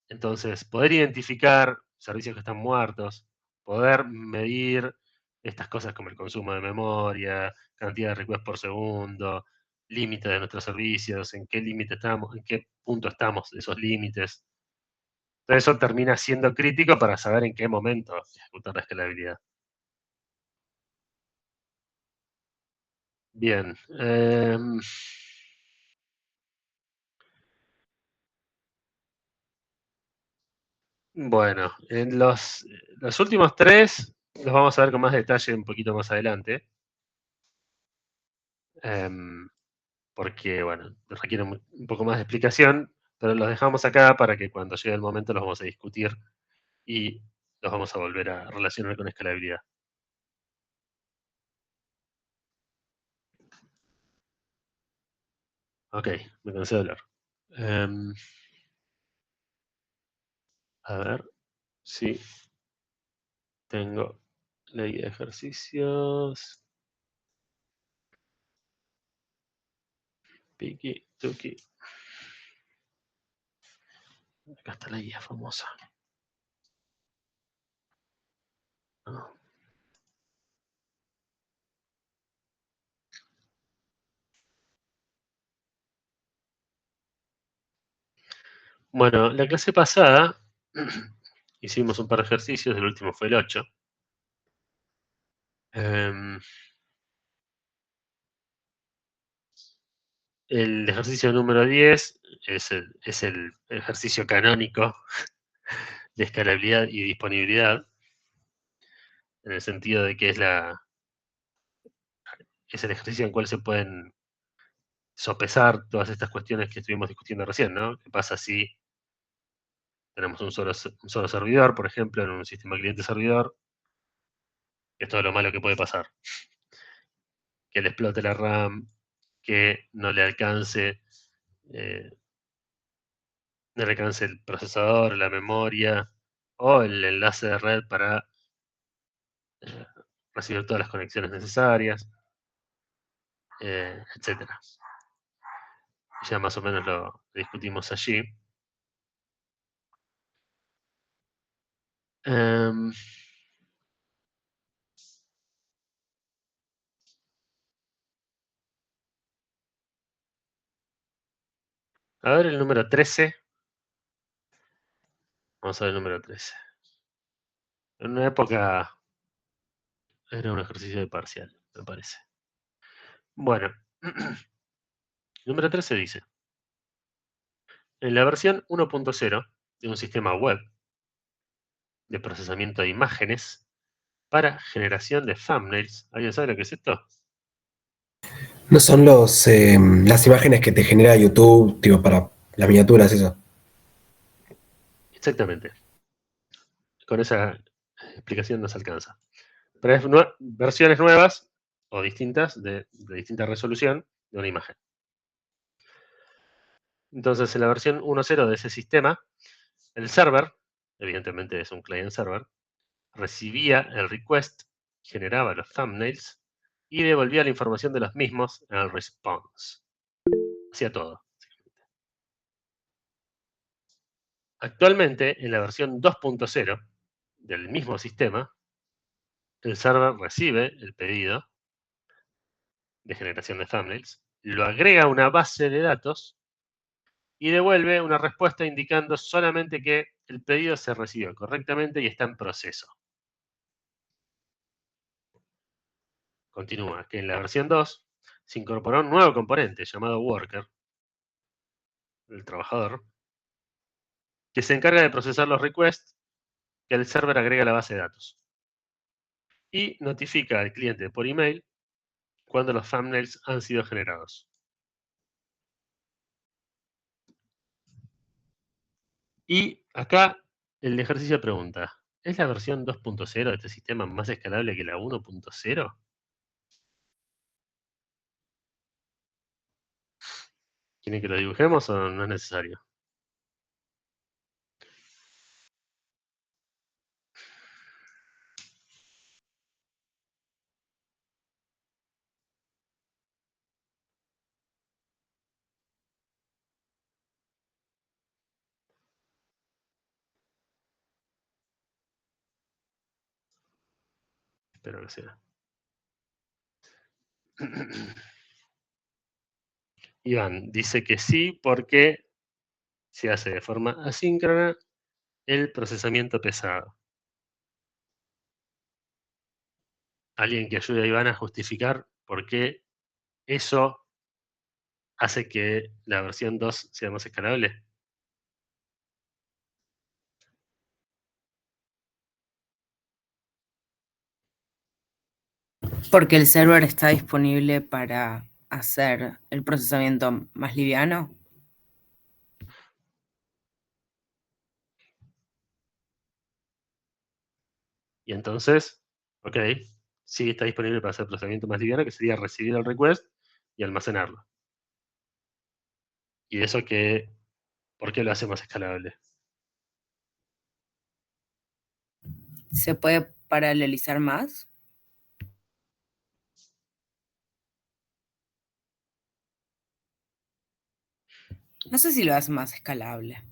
Entonces, poder identificar servicios que están muertos, poder medir estas cosas como el consumo de memoria, cantidad de requests por segundo, límite de nuestros servicios, en qué límite estamos, en qué punto estamos de esos límites. Entonces, eso termina siendo crítico para saber en qué momento ejecutar la escalabilidad. Bien. Bueno, en los últimos tres los vamos a ver con más detalle un poquito más adelante. Porque, bueno, requiere un poco más de explicación, pero los dejamos acá para que cuando llegue el momento los vamos a discutir y los vamos a volver a relacionar con escalabilidad. Ok, me cansé de hablar. A ver si tengo ley de ejercicios. Piki, tuki. Acá está la guía famosa. No. Bueno, la clase pasada hicimos un par de ejercicios, el último fue el 8. El ejercicio número 10 es el ejercicio canónico de escalabilidad y disponibilidad, en el sentido de que es el ejercicio en el cual se pueden sopesar todas estas cuestiones que estuvimos discutiendo recién, ¿no? ¿Qué pasa si tenemos un solo servidor, por ejemplo, en un sistema cliente-servidor? Que es todo lo malo que puede pasar. Que le explote la RAM, que no le alcance el procesador, la memoria o el enlace de red para recibir todas las conexiones necesarias, etcétera. Ya más o menos lo discutimos allí. A ver el número 13. Vamos a ver el número 13. En una época era un ejercicio de parcial, me parece. Bueno, número 13 dice, en la versión 1.0 de un sistema web de procesamiento de imágenes para generación de thumbnails. ¿Alguien sabe lo que es esto? No son las imágenes que te genera YouTube, tipo, para las miniaturas, eso. Exactamente. Con esa explicación nos alcanza. Pero es versiones nuevas o distintas, de distinta resolución de una imagen. Entonces, en la versión 1.0 de ese sistema, el server, evidentemente es un client server, recibía el request, generaba los thumbnails y devolvía la información de los mismos en el response. Hacía todo. Actualmente, en la versión 2.0 del mismo sistema, el server recibe el pedido de generación de thumbnails, lo agrega a una base de datos y devuelve una respuesta indicando solamente que el pedido se recibió correctamente y está en proceso. Continúa que en la versión 2 se incorporó un nuevo componente llamado worker, el trabajador, que se encarga de procesar los requests que el server agrega a la base de datos y notifica al cliente por email cuando los thumbnails han sido generados. Y acá el ejercicio pregunta, ¿es la versión 2.0 de este sistema más escalable que la 1.0? ¿Quieren que lo dibujemos o no es necesario? Espero que sea. Iván dice que sí porque se hace de forma asíncrona el procesamiento pesado. Alguien que ayude a Iván a justificar por qué eso hace que la versión 2 sea más escalable. Porque el server está disponible para hacer el procesamiento más liviano. Y entonces, ok, sí está disponible para hacer procesamiento más liviano, que sería recibir el request y almacenarlo. Y eso que, ¿por qué lo hace más escalable? ¿Se puede paralelizar más? No sé si lo hace más escalable.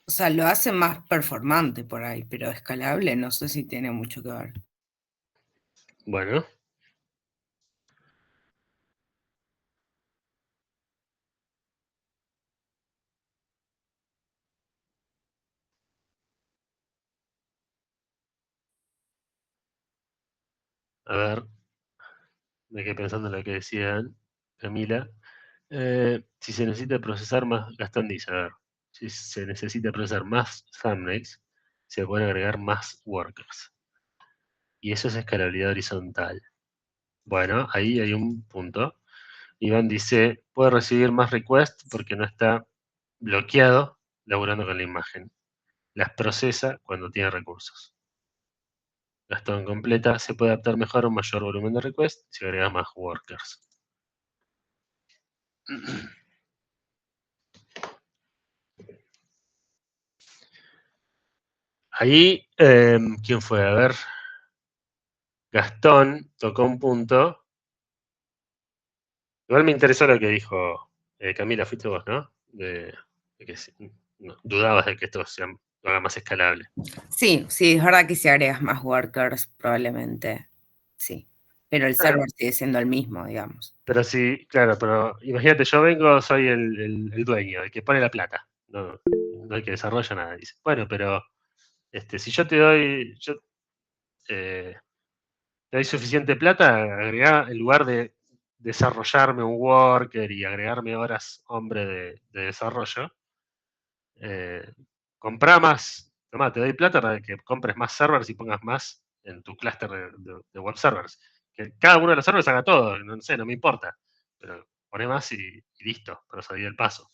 O sea, lo hace más performante por ahí, pero escalable no sé si tiene mucho que ver. Bueno. A ver, me quedé pensando en lo que decían Camila. Si se necesita procesar más, Gastón dice, a ver, si se necesita procesar más thumbnails, se pueden agregar más workers. Y eso es escalabilidad horizontal. Bueno, ahí hay un punto. Iván dice, puede recibir más requests porque no está bloqueado laburando con la imagen. Las procesa cuando tiene recursos. Gastón completa, se puede adaptar mejor a un mayor volumen de requests si agrega más workers. Ahí, ¿quién fue? A ver. Gastón tocó un punto. Igual me interesó lo que dijo Camila, fuiste vos, ¿no? De que no, dudabas de que esto lo haga más escalable. Sí, sí, es verdad que si agregas más workers, probablemente sí. Pero el server sigue siendo el mismo, digamos. Pero sí, claro, pero imagínate, yo vengo, soy el dueño, el que pone la plata, no el que desarrolla nada. Dice, bueno, pero si yo te doy, te doy suficiente plata, agregá, en lugar de desarrollarme un worker y agregarme horas hombre de desarrollo, comprá más, tomá, te doy plata para que compres más servers y pongas más en tu clúster de web servers. Que cada uno de los servers haga todo, no sé, no me importa. Pero poné más y listo, pero salí del paso.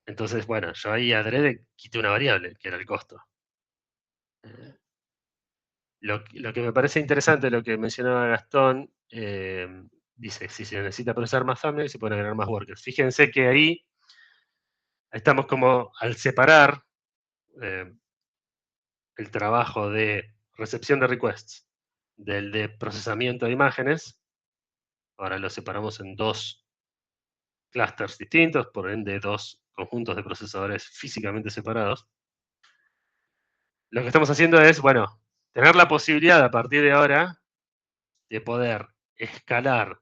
Entonces, bueno, yo ahí adrede quité una variable, que era el costo. Lo que me parece interesante, lo que mencionaba Gastón, dice, si se necesita procesar más thumbnails, se pueden agregar más workers. Fíjense que ahí estamos como al separar el trabajo de recepción de requests del de procesamiento de imágenes. Ahora lo separamos en dos clusters distintos, por ende dos conjuntos de procesadores físicamente separados. Lo que estamos haciendo es, bueno, tener la posibilidad a partir de ahora de poder escalar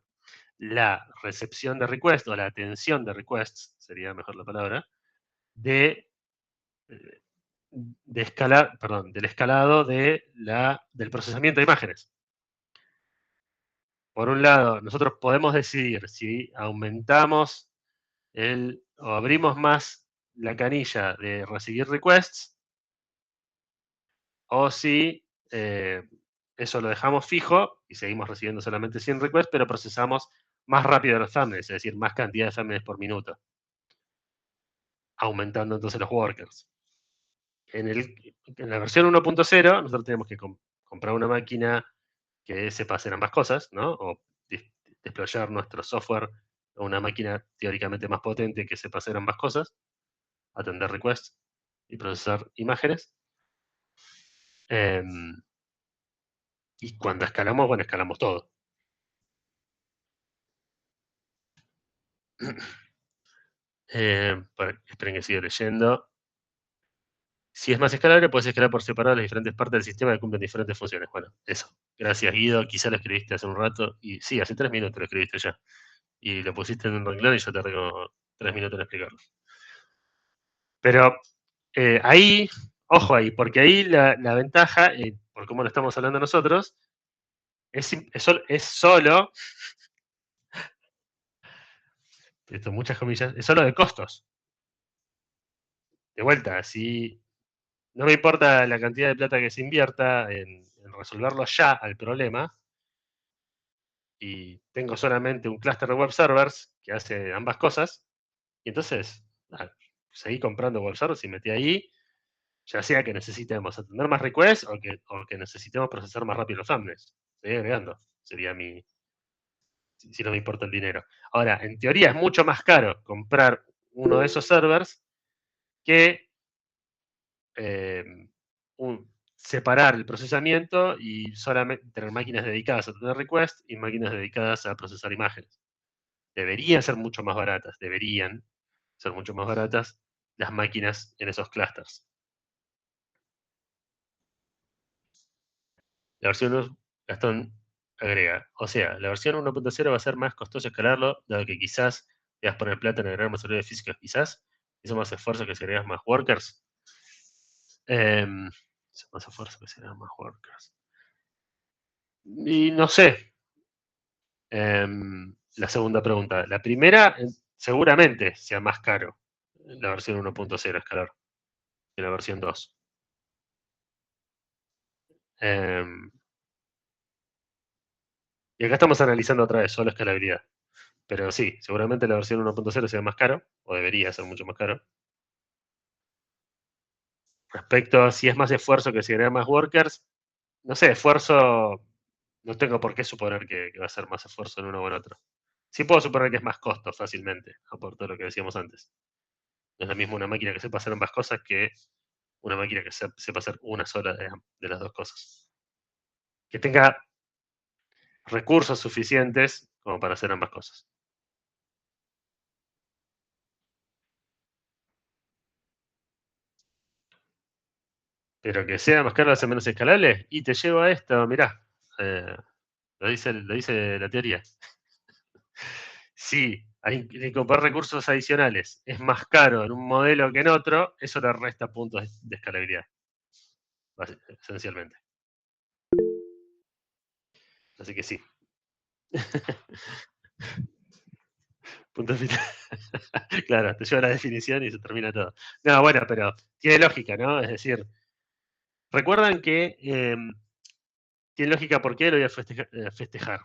la recepción de requests o la atención de requests, sería mejor la palabra, del escalado del procesamiento de imágenes. Por un lado, nosotros podemos decidir si aumentamos o abrimos más la canilla de recibir requests o si eso lo dejamos fijo y seguimos recibiendo solamente 100 requests, pero procesamos más rápido los thumbnails, es decir, más cantidad de thumbnails por minuto, aumentando entonces los workers. En la versión 1.0 nosotros tenemos que comprar una máquina que sepa hacer ambas cosas, ¿no? O desplegar nuestro software a una máquina teóricamente más potente que sepa hacer ambas cosas, atender requests y procesar imágenes. Y cuando escalamos, bueno, escalamos todo. Esperen que siga leyendo. Si es más escalable, puedes escalar por separado las diferentes partes del sistema que cumplen diferentes funciones. Bueno, eso. Gracias, Guido. Quizá lo escribiste hace un rato. Y sí, hace 3 minutos lo escribiste ya. Y lo pusiste en un renglón y yo tardé como 3 minutos en explicarlo. Pero ahí, ojo ahí, porque ahí la ventaja, por cómo lo estamos hablando nosotros, es solo, esto muchas comillas, es solo de costos. De vuelta, si no me importa la cantidad de plata que se invierta en resolverlo ya al problema, y tengo solamente un clúster de web servers que hace ambas cosas, y entonces seguí comprando web servers y metí ahí, ya sea que necesitemos atender más requests o que necesitemos procesar más rápido los thumbnails. Seguí agregando, sería si no me importa el dinero. Ahora, en teoría es mucho más caro comprar uno de esos servers que separar el procesamiento y solamente tener máquinas dedicadas a tener requests y máquinas dedicadas a procesar imágenes. Deberían ser mucho más baratas, las máquinas en esos clusters. La versión 1, Gastón agrega, o sea, la versión 1.0 va a ser más costoso escalarlo, dado que quizás debas poner plata en agregar más servidores físicos, quizás hizo más esfuerzo que si agregas más workers. Hizo más esfuerzo que si agregas más workers. Y no sé. La segunda pregunta. La primera, seguramente sea más caro la versión 1.0 escalar que la versión 2. Y acá estamos analizando otra vez solo escalabilidad. Pero sí, seguramente la versión 1.0 sea más caro, o debería ser mucho más caro. Respecto a si es más esfuerzo que si agregar más workers, no sé, esfuerzo, no tengo por qué suponer que va a ser más esfuerzo en uno o en otro. Sí puedo suponer que es más costo fácilmente, por todo lo que decíamos antes. No es lo mismo una máquina que sepa hacer ambas cosas que una máquina que sepa hacer una sola de las dos cosas. Que tenga recursos suficientes como para hacer ambas cosas. Pero que sea más caro hace menos escalable. Y te llevo a esto, mirá. Lo dice la teoría. Si al incorporar recursos adicionales es más caro en un modelo que en otro, eso le resta puntos de escalabilidad. Esencialmente. Así que sí. Punto final. Claro, te lleva la definición y se termina todo. No, bueno, pero tiene lógica, ¿no? Es decir, recuerdan que tiene lógica por qué lo voy a festejar.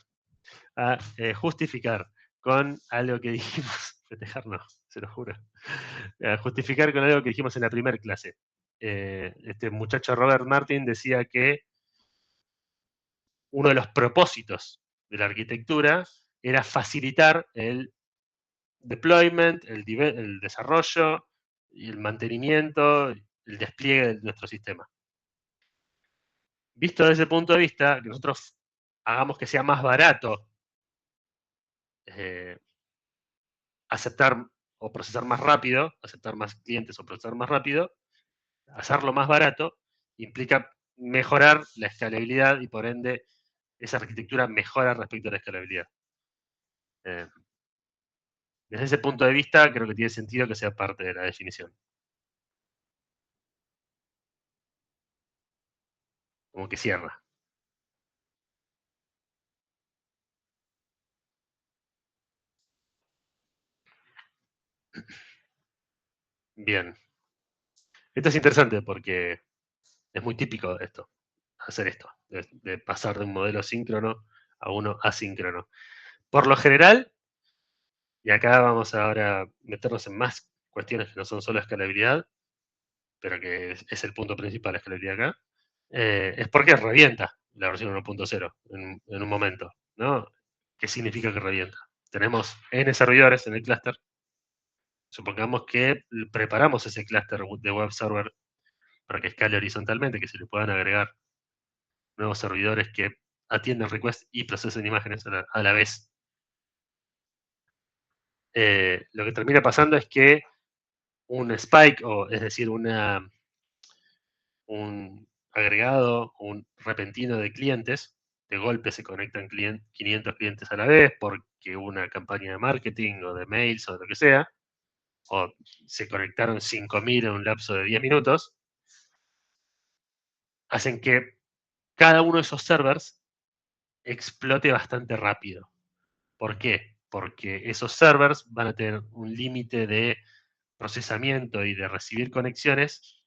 A justificar con algo que dijimos. Festejar no, se lo juro. Justificar con algo que dijimos en la primera clase. Este muchacho Robert Martin decía que uno de los propósitos de la arquitectura era facilitar el deployment, el desarrollo y el mantenimiento, el despliegue de nuestro sistema. Visto desde ese punto de vista, que nosotros hagamos que sea más barato aceptar o procesar más rápido, aceptar más clientes o procesar más rápido, hacerlo más barato implica mejorar la escalabilidad y por ende esa arquitectura mejora respecto a la escalabilidad. Desde ese punto de vista creo que tiene sentido que sea parte de la definición. Como que cierra. Bien. Esto es interesante porque Es muy típico esto, hacer esto, de pasar de un modelo síncrono a uno asíncrono. Por lo general, y acá vamos ahora a meternos en más cuestiones que no son solo escalabilidad, pero que es el punto principal, la escalabilidad acá, es porque revienta la versión 1.0 en un momento, ¿no? ¿Qué significa que revienta? Tenemos N servidores en el clúster. Supongamos que preparamos ese clúster de web server para que escale horizontalmente, que se le puedan agregar nuevos servidores que atienden requests y procesen imágenes a la vez. Lo que termina pasando es que un spike, o es decir, un agregado, un repentino de clientes, de golpe se conectan 500 clientes a la vez porque una campaña de marketing o de mails o lo que sea, o se conectaron 5.000 en un lapso de 10 minutos, hacen que cada uno de esos servers explote bastante rápido. ¿Por qué? Porque esos servers van a tener un límite de procesamiento y de recibir conexiones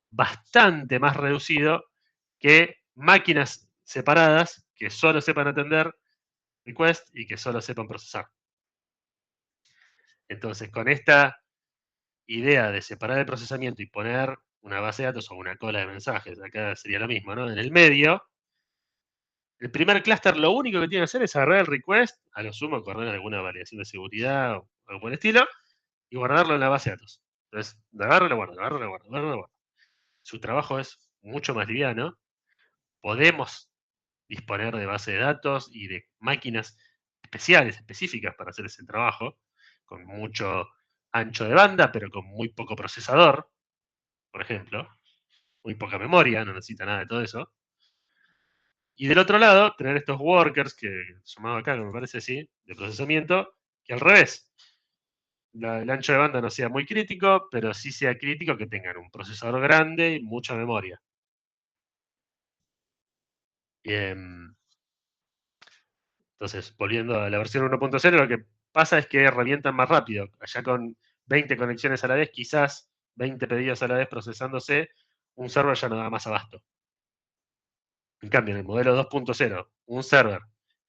bastante más reducido que máquinas separadas que solo sepan atender request y que solo sepan procesar. Entonces, con esta idea de separar el procesamiento y poner una base de datos o una cola de mensajes, acá sería lo mismo, ¿no? En el medio, el primer clúster lo único que tiene que hacer es agarrar el request, a lo sumo correr alguna validación de seguridad o algo por el estilo, y guardarlo en la base de datos. Entonces, lo agarro y lo guardo, lo agarro y lo guardo, lo agarro y lo guardo. Su trabajo es mucho más liviano. Podemos disponer de base de datos y de máquinas especiales, específicas para hacer ese trabajo, con mucho ancho de banda, pero con muy poco procesador, por ejemplo, muy poca memoria, no necesita nada de todo eso. Y del otro lado, tener estos workers, que llamado acá, que me parece así, de procesamiento, que al revés, el ancho de banda no sea muy crítico, pero sí sea crítico que tengan un procesador grande y mucha memoria. Entonces, volviendo a la versión 1.0, lo que pasa es que revientan más rápido. Allá con 20 conexiones a la vez, quizás 20 pedidos a la vez procesándose, un server ya no da más abasto. En cambio, en el modelo 2.0, un server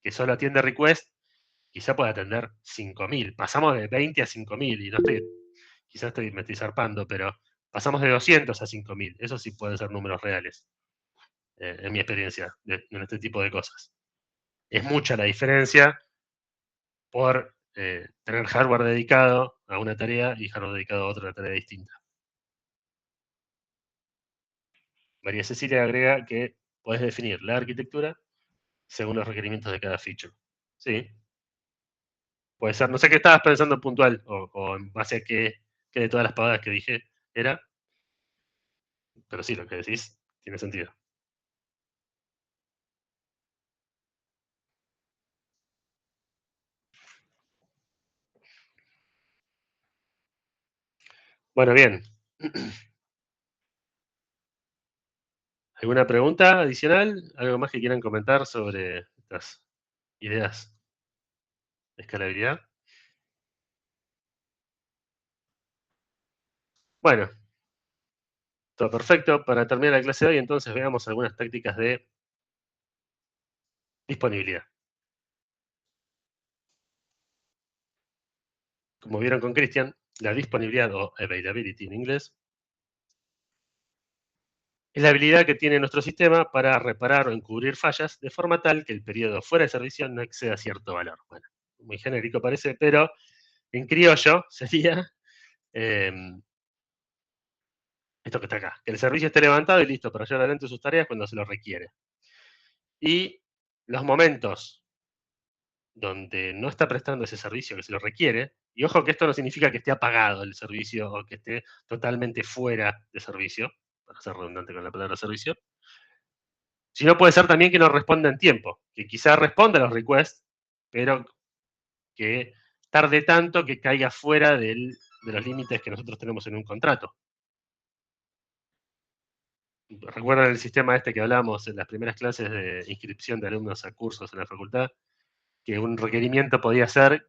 que solo atiende request, quizá puede atender 5.000. Pasamos de 20 a 5.000 y no estoy, quizás me estoy zarpando, pero pasamos de 200 a 5.000. Eso sí pueden ser números reales, en mi experiencia, en este tipo de cosas. Es mucha la diferencia por tener hardware dedicado a una tarea y hardware dedicado a otra tarea distinta. María Cecilia agrega que puedes definir la arquitectura según los requerimientos de cada feature. Sí, puede ser. No sé qué estabas pensando puntual o en base a qué de todas las pavadas que dije era, pero sí, lo que decís tiene sentido. Bueno, bien. ¿Alguna pregunta adicional? ¿Algo más que quieran comentar sobre estas ideas de escalabilidad? Bueno, todo perfecto. Para terminar la clase de hoy, entonces veamos algunas tácticas de disponibilidad. Como vieron con Cristian, la disponibilidad o availability en inglés es la habilidad que tiene nuestro sistema para reparar o encubrir fallas de forma tal que el periodo fuera de servicio no exceda cierto valor. Bueno, muy genérico parece, pero en criollo sería esto que está acá, que el servicio esté levantado y listo para llevar adelante sus tareas cuando se lo requiere. Y los momentos donde no está prestando ese servicio que se lo requiere, y ojo que esto no significa que esté apagado el servicio o que esté totalmente fuera de servicio, para ser redundante con la palabra servicio, sino puede ser también que no responda en tiempo, que quizás responda a los requests, pero que tarde tanto que caiga fuera de los límites que nosotros tenemos en un contrato. ¿Recuerdan el sistema este que hablamos en las primeras clases de inscripción de alumnos a cursos en la facultad? Que un requerimiento podía ser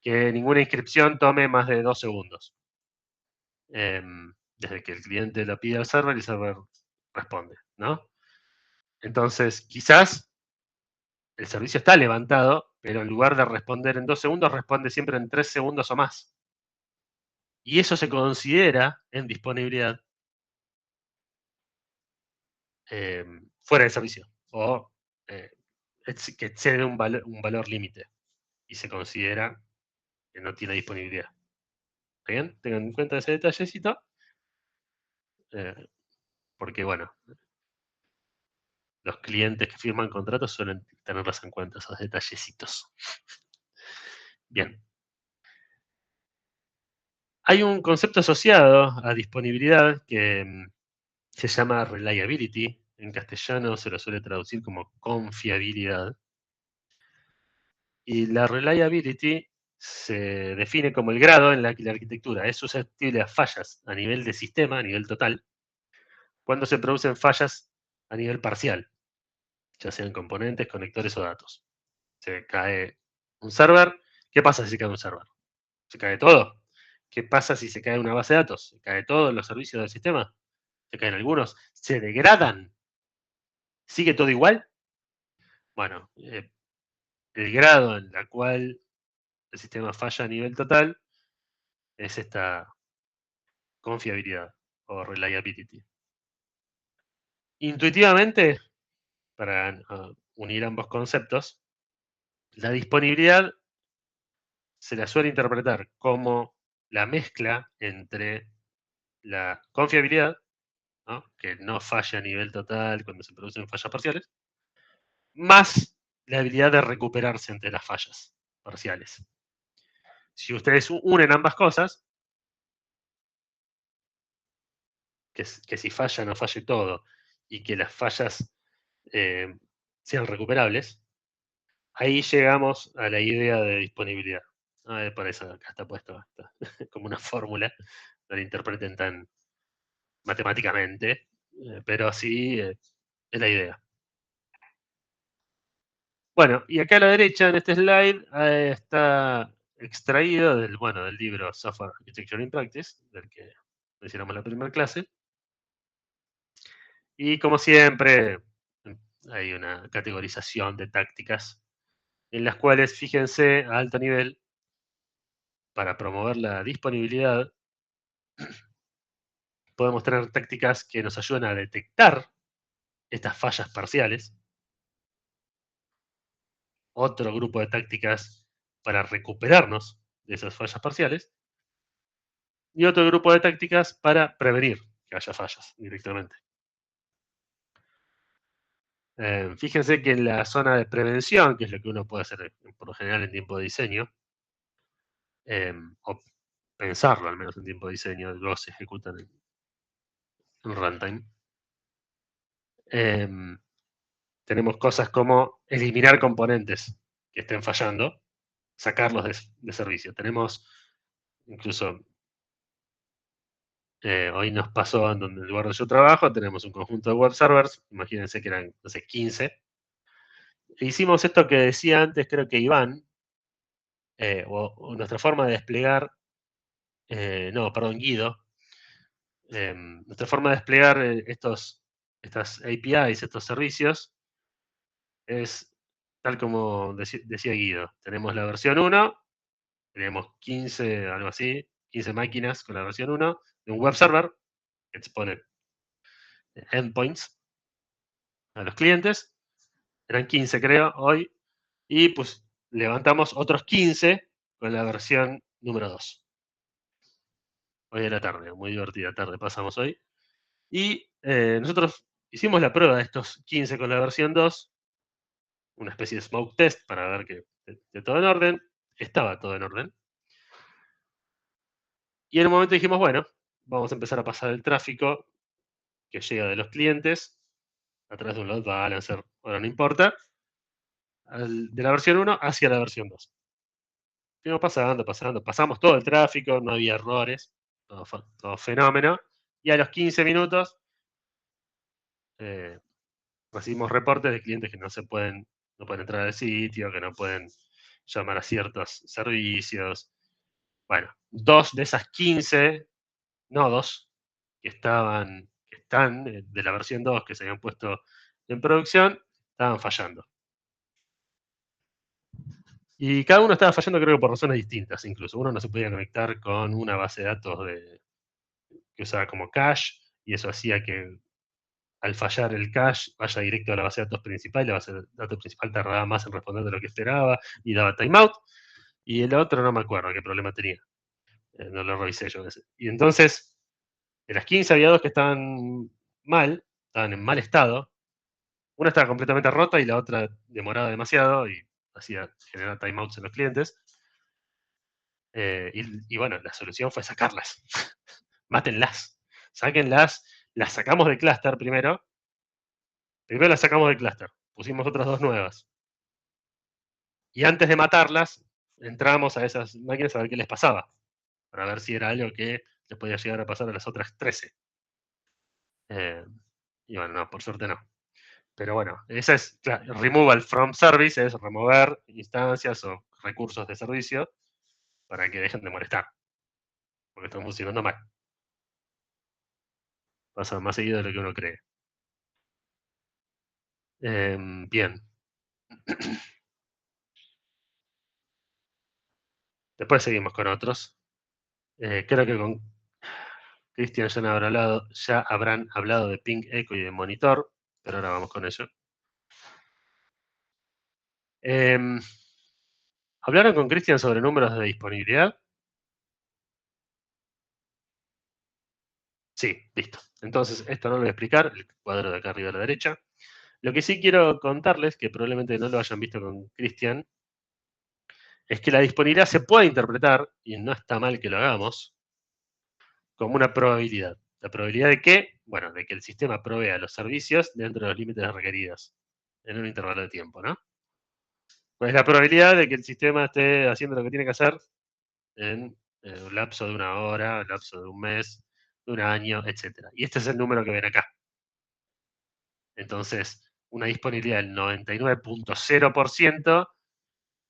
que ninguna inscripción tome más de 2 segundos. Desde que el cliente lo pide al server y el server responde, ¿no? Entonces, quizás el servicio está levantado, pero en lugar de responder en 2 segundos, responde siempre en 3 segundos o más. Y eso se considera en disponibilidad fuera de servicio, o que excede un valor límite, y se considera que no tiene disponibilidad. ¿Está bien? Tengan en cuenta ese detallecito, porque bueno, los clientes que firman contratos suelen tenerlos en cuenta, esos detallecitos. Bien. Hay un concepto asociado a disponibilidad que se llama reliability. En castellano se lo suele traducir como confiabilidad. Y la reliability se define como el grado en la que la arquitectura es susceptible a fallas a nivel de sistema, a nivel total, cuando se producen fallas a nivel parcial, ya sean componentes, conectores o datos. Se cae un server, ¿qué pasa si se cae un server? ¿Se cae todo? ¿Qué pasa si se cae una base de datos? ¿Se cae todos los servicios del sistema? ¿Se caen algunos? ¿Se degradan? ¿Sigue todo igual? Bueno, el grado en el cual el sistema falla a nivel total es esta confiabilidad o reliability. Intuitivamente, para unir ambos conceptos, la disponibilidad se la suele interpretar como la mezcla entre la confiabilidad, ¿no? Que no falla a nivel total cuando se producen fallas parciales, más la habilidad de recuperarse entre las fallas parciales. Si ustedes unen ambas cosas, que si falla no falle todo y que las fallas sean recuperables, ahí llegamos a la idea de disponibilidad. Por eso acá está puesto como una fórmula, no la interpreten tan matemáticamente, pero sí es la idea. Bueno, y acá a la derecha en este slide está extraído del libro Software Architecture in Practice, del que mencionamos en la primera clase. Y como siempre, hay una categorización de tácticas en las cuales, fíjense, a alto nivel, para promover la disponibilidad, podemos tener tácticas que nos ayuden a detectar estas fallas parciales. Otro grupo de tácticas para recuperarnos de esas fallas parciales. Y otro grupo de tácticas para prevenir que haya fallas directamente. Fíjense que en la zona de prevención, que es lo que uno puede hacer por lo general en tiempo de diseño, o pensarlo al menos en tiempo de diseño, luego se ejecutan en runtime, tenemos cosas como eliminar componentes que estén fallando, sacarlos de servicio. Tenemos incluso, hoy nos pasó en donde, en el lugar donde yo trabajo, tenemos un conjunto de web servers, imagínense que eran, no sé, 15. E hicimos esto que decía antes, creo que Iván, o nuestra forma de desplegar, Guido, nuestra forma de desplegar estas APIs, estos servicios, es tal como decía Guido. Tenemos la versión 1, tenemos 15, algo así, 15 máquinas con la versión 1 de un web server que expone endpoints a los clientes. Eran 15, creo, hoy. Y pues levantamos otros 15 con la versión número 2. Hoy de la tarde, muy divertida tarde pasamos hoy. Y nosotros hicimos la prueba de estos 15 con la versión 2, una especie de smoke test para ver que esté todo en orden. Estaba todo en orden. Y en un momento dijimos, bueno, vamos a empezar a pasar el tráfico que llega de los clientes a través de un load balancer, ahora no importa, de la versión 1 hacia la versión 2. Fuimos pasamos todo el tráfico, no había errores, todo fenómeno. Y a los 15 minutos recibimos reportes de clientes que no pueden entrar al sitio, que no pueden llamar a ciertos servicios. Bueno, 2 de esas 15 nodos que están de la versión 2 que se habían puesto en producción, estaban fallando. Y cada uno estaba fallando, creo que por razones distintas, incluso. Uno no se podía conectar con una base de datos que usaba como cache, y eso hacía que al fallar el cache vaya directo a la base de datos principal, y la base de datos principal tardaba más en responder de lo que esperaba y daba timeout. Y el otro no me acuerdo qué problema tenía. No lo revisé yo ese. Y entonces, de las 15 había 2 que estaban mal, estaban en mal estado. Una estaba completamente rota y la otra demoraba demasiado y hacía generar timeouts en los clientes. Y bueno, la solución fue sacarlas. Mátenlas. Sáquenlas. Las sacamos de clúster primero. Primero las sacamos de clúster. Pusimos otras 2 nuevas. Y antes de matarlas, entramos a esas máquinas a ver qué les pasaba. Para ver si era algo que les podía llegar a pasar a las otras 13. Y bueno, no, por suerte no. Pero bueno, esa es, claro, removal from service, es remover instancias o recursos de servicio para que dejen de molestar. Porque están funcionando mal. Pasa más seguido de lo que uno cree. Bien. Después seguimos con otros. Creo que con Cristian ya habrán hablado de ping echo y de monitor, pero ahora vamos con ello. ¿Hablaron con Cristian sobre números de disponibilidad? Sí, listo. Entonces, esto no lo voy a explicar, el cuadro de acá arriba a la derecha. Lo que sí quiero contarles, que probablemente no lo hayan visto con Cristian, es que la disponibilidad se puede interpretar, y no está mal que lo hagamos, como una probabilidad. ¿La probabilidad de qué? Bueno, de que el sistema provea los servicios dentro de los límites requeridos en un intervalo de tiempo, ¿no? Pues la probabilidad de que el sistema esté haciendo lo que tiene que hacer en un lapso de una hora, un lapso de un mes, de un año, etc. Y este es el número que ven acá. Entonces, una disponibilidad del 99.0%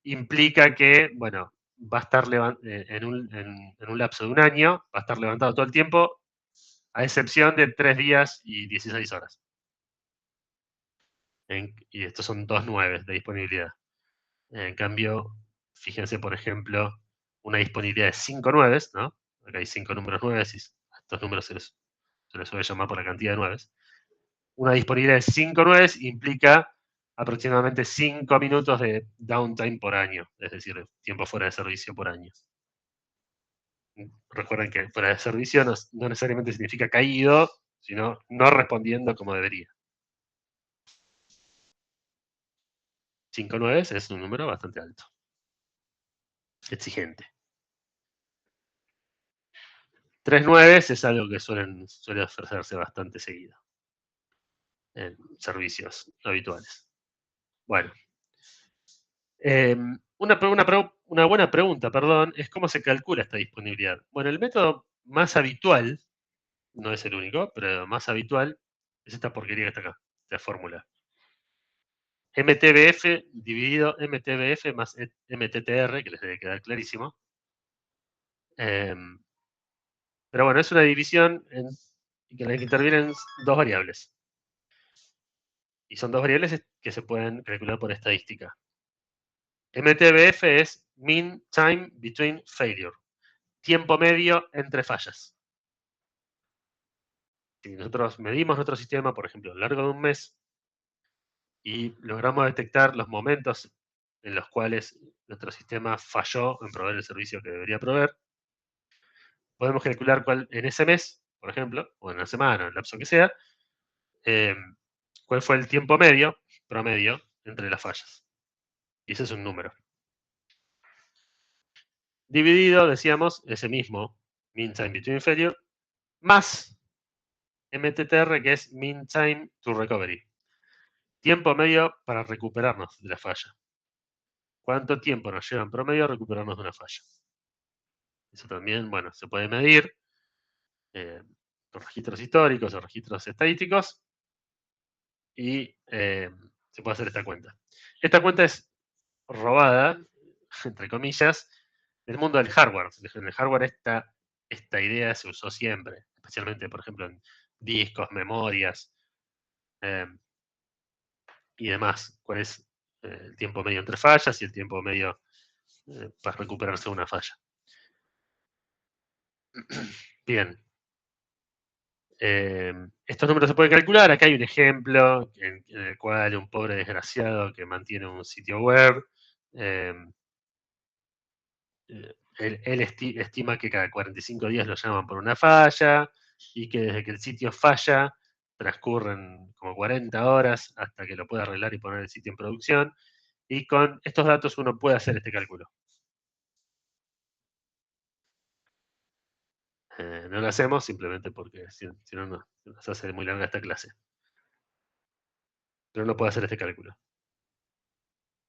implica que, bueno, va a estar en un lapso de un año, va a estar levantado todo el tiempo, a excepción de 3 días y 16 horas. Y estos son 2 9 de disponibilidad. En cambio, fíjense, por ejemplo, una disponibilidad de 5 9, ¿no? Acá hay 5 números 9 y a estos números se les suele llamar por la cantidad de 9. Una disponibilidad de 5 9 implica aproximadamente 5 minutos de downtime por año, es decir, tiempo fuera de servicio por año. Recuerden que fuera de servicio no necesariamente significa caído, sino no respondiendo como debería. 5 9 es un número bastante alto. Exigente. 3 9 es algo que suele ofrecerse bastante seguido en servicios habituales. Bueno. Una buena pregunta, perdón, es cómo se calcula esta disponibilidad. Bueno, el método más habitual, no es el único, pero más habitual, es esta porquería que está acá, esta fórmula. MTBF dividido MTBF más MTTR, que les debe quedar clarísimo. Pero bueno, es una división en la que intervienen 2 variables. Y son 2 variables que se pueden calcular por estadística. MTBF es Mean Time Between Failure. Tiempo medio entre fallas. Si nosotros medimos nuestro sistema, por ejemplo, a lo largo de un mes, y logramos detectar los momentos en los cuales nuestro sistema falló en proveer el servicio que debería proveer, podemos calcular cuál en ese mes, por ejemplo, o en una semana, en el lapso que sea, cuál fue el tiempo promedio, entre las fallas. Y ese es un número. Dividido, decíamos, ese mismo Mean Time Between Failure, más MTTR, que es Mean Time to Recovery. Tiempo medio para recuperarnos de la falla. ¿Cuánto tiempo nos lleva en promedio a recuperarnos de una falla? Eso también, bueno, se puede medir con registros históricos o registros estadísticos y se puede hacer esta cuenta. Esta cuenta es robada, entre comillas, del mundo del hardware. En el hardware esta idea se usó siempre, especialmente, por ejemplo, en discos, memorias y demás. ¿Cuál es el tiempo medio entre fallas y el tiempo medio para recuperarse una falla? Bien. Estos números se pueden calcular. Acá hay un ejemplo en el cual un pobre desgraciado que mantiene un sitio web, él estima que cada 45 días lo llaman por una falla y que desde que el sitio falla transcurren como 40 horas hasta que lo pueda arreglar y poner el sitio en producción. Y con estos datos uno puede hacer este cálculo. No lo hacemos simplemente porque si no nos hace muy larga esta clase. Pero uno puede hacer este cálculo.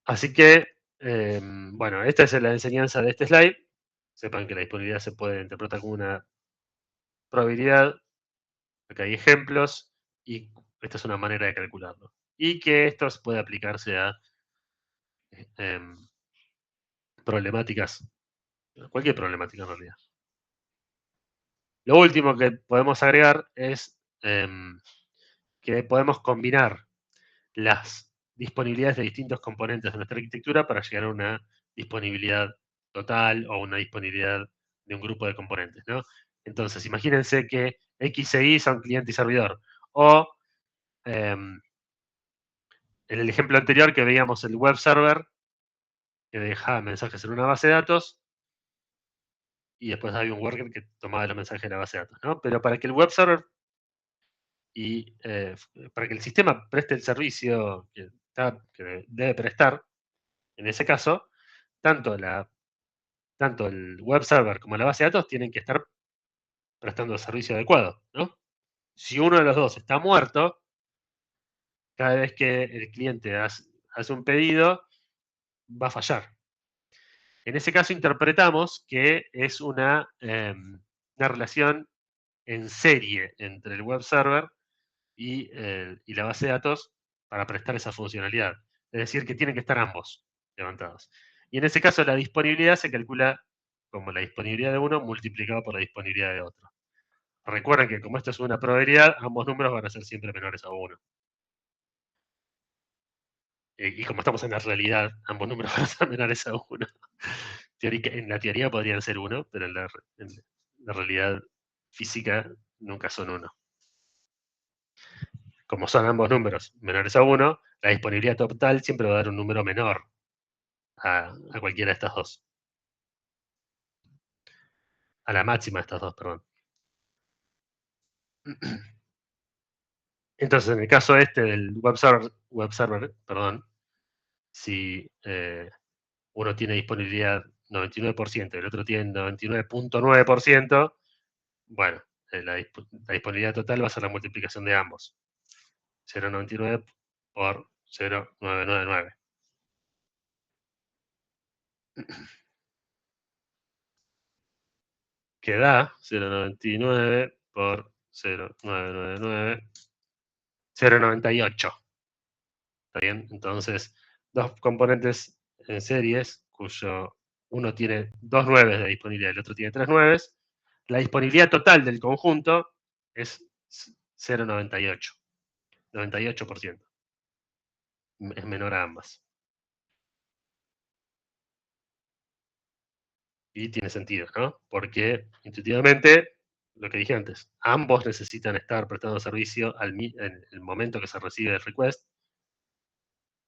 Así que, bueno, esta es la enseñanza de este slide. Sepan que la disponibilidad se puede interpretar como una probabilidad. Acá hay ejemplos y esta es una manera de calcularlo. Y que esto puede aplicarse a problemáticas, cualquier problemática en realidad. Lo último que podemos agregar es que podemos combinar las disponibilidades de distintos componentes de nuestra arquitectura para llegar a una disponibilidad total o una disponibilidad de un grupo de componentes, ¿no? Entonces, imagínense que X e Y son cliente y servidor. O en el ejemplo anterior que veíamos el web server que dejaba mensajes en una base de datos y después había un worker que tomaba los mensajes de la base de datos, ¿no? Pero para que el web server y para que el sistema preste el servicio que debe prestar, en ese caso, tanto el web server como la base de datos tienen que estar prestando el servicio adecuado, ¿no? Si uno de los dos está muerto, cada vez que el cliente hace un pedido, va a fallar. En ese caso interpretamos que es una relación en serie entre el web server y la base de datos para prestar esa funcionalidad. Es decir, que tienen que estar ambos levantados. Y en ese caso la disponibilidad se calcula como la disponibilidad de uno multiplicado por la disponibilidad de otro. Recuerden que como esto es una probabilidad, ambos números van a ser siempre menores a 1. Y como estamos en la realidad, ambos números van a ser menores a 1. En la teoría podrían ser 1, pero en la realidad física nunca son 1. Como son ambos números menores a 1, la disponibilidad total siempre va a dar un número menor a cualquiera de estas dos. A la máxima de estas dos, perdón. Entonces, en el caso este del web server, si uno tiene disponibilidad 99% y el otro tiene 99.9%, bueno, la disponibilidad total va a ser la multiplicación de ambos. 0.99 por 0.999. Que da 0.99 por 0.999, 0.98. ¿Está bien? Entonces, dos componentes en series, cuyo uno tiene 2 9 de disponibilidad y el otro tiene 3 9. La disponibilidad total del conjunto es 0.98. 98%. Es menor a ambas. Y tiene sentido, ¿no? Porque intuitivamente, lo que dije antes, ambos necesitan estar prestando servicio en el momento que se recibe el request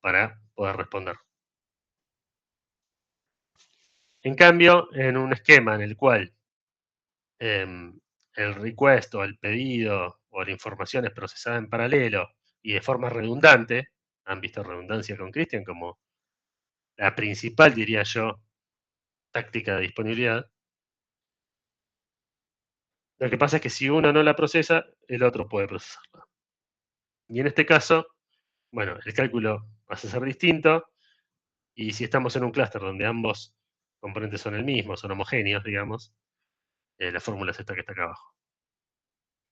para poder responder. En cambio, en un esquema en el cual el request o el pedido o la información es procesada en paralelo y de forma redundante, han visto redundancia con Christian como la principal, diría yo, táctica de disponibilidad. Lo que pasa es que si uno no la procesa, el otro puede procesarla. Y en este caso, bueno, el cálculo va a ser distinto, y si estamos en un clúster donde ambos componentes son el mismo, son homogéneos, digamos, la fórmula es esta que está acá abajo.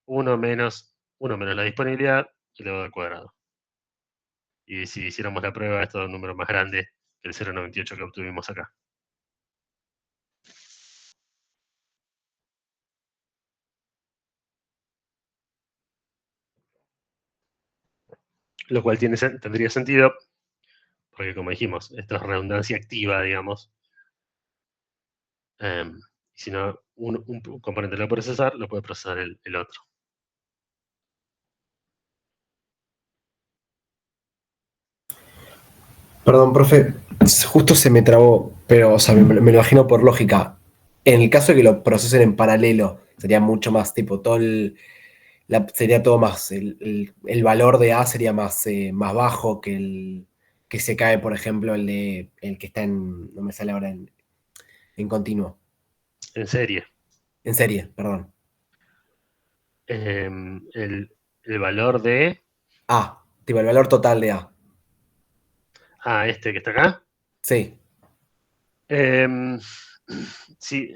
1 menos la disponibilidad elevado al cuadrado. Y si hiciéramos la prueba, esto da un número más grande que el 0.98 que obtuvimos acá. lo cual tendría sentido, porque como dijimos, esto es redundancia activa, digamos. Si no, un componente lo puede procesar, lo puede procesar el otro. Perdón, profe, justo se me trabó, pero o sea, me lo imagino por lógica. En el caso de que lo procesen en paralelo, sería mucho más tipo, sería todo más, el valor de A sería más bajo que el que se cae, por ejemplo, el que está no me sale ahora en continuo. En serie. En serie, perdón. El valor de... A, tipo el valor total de A. este que está acá. Sí. Sí.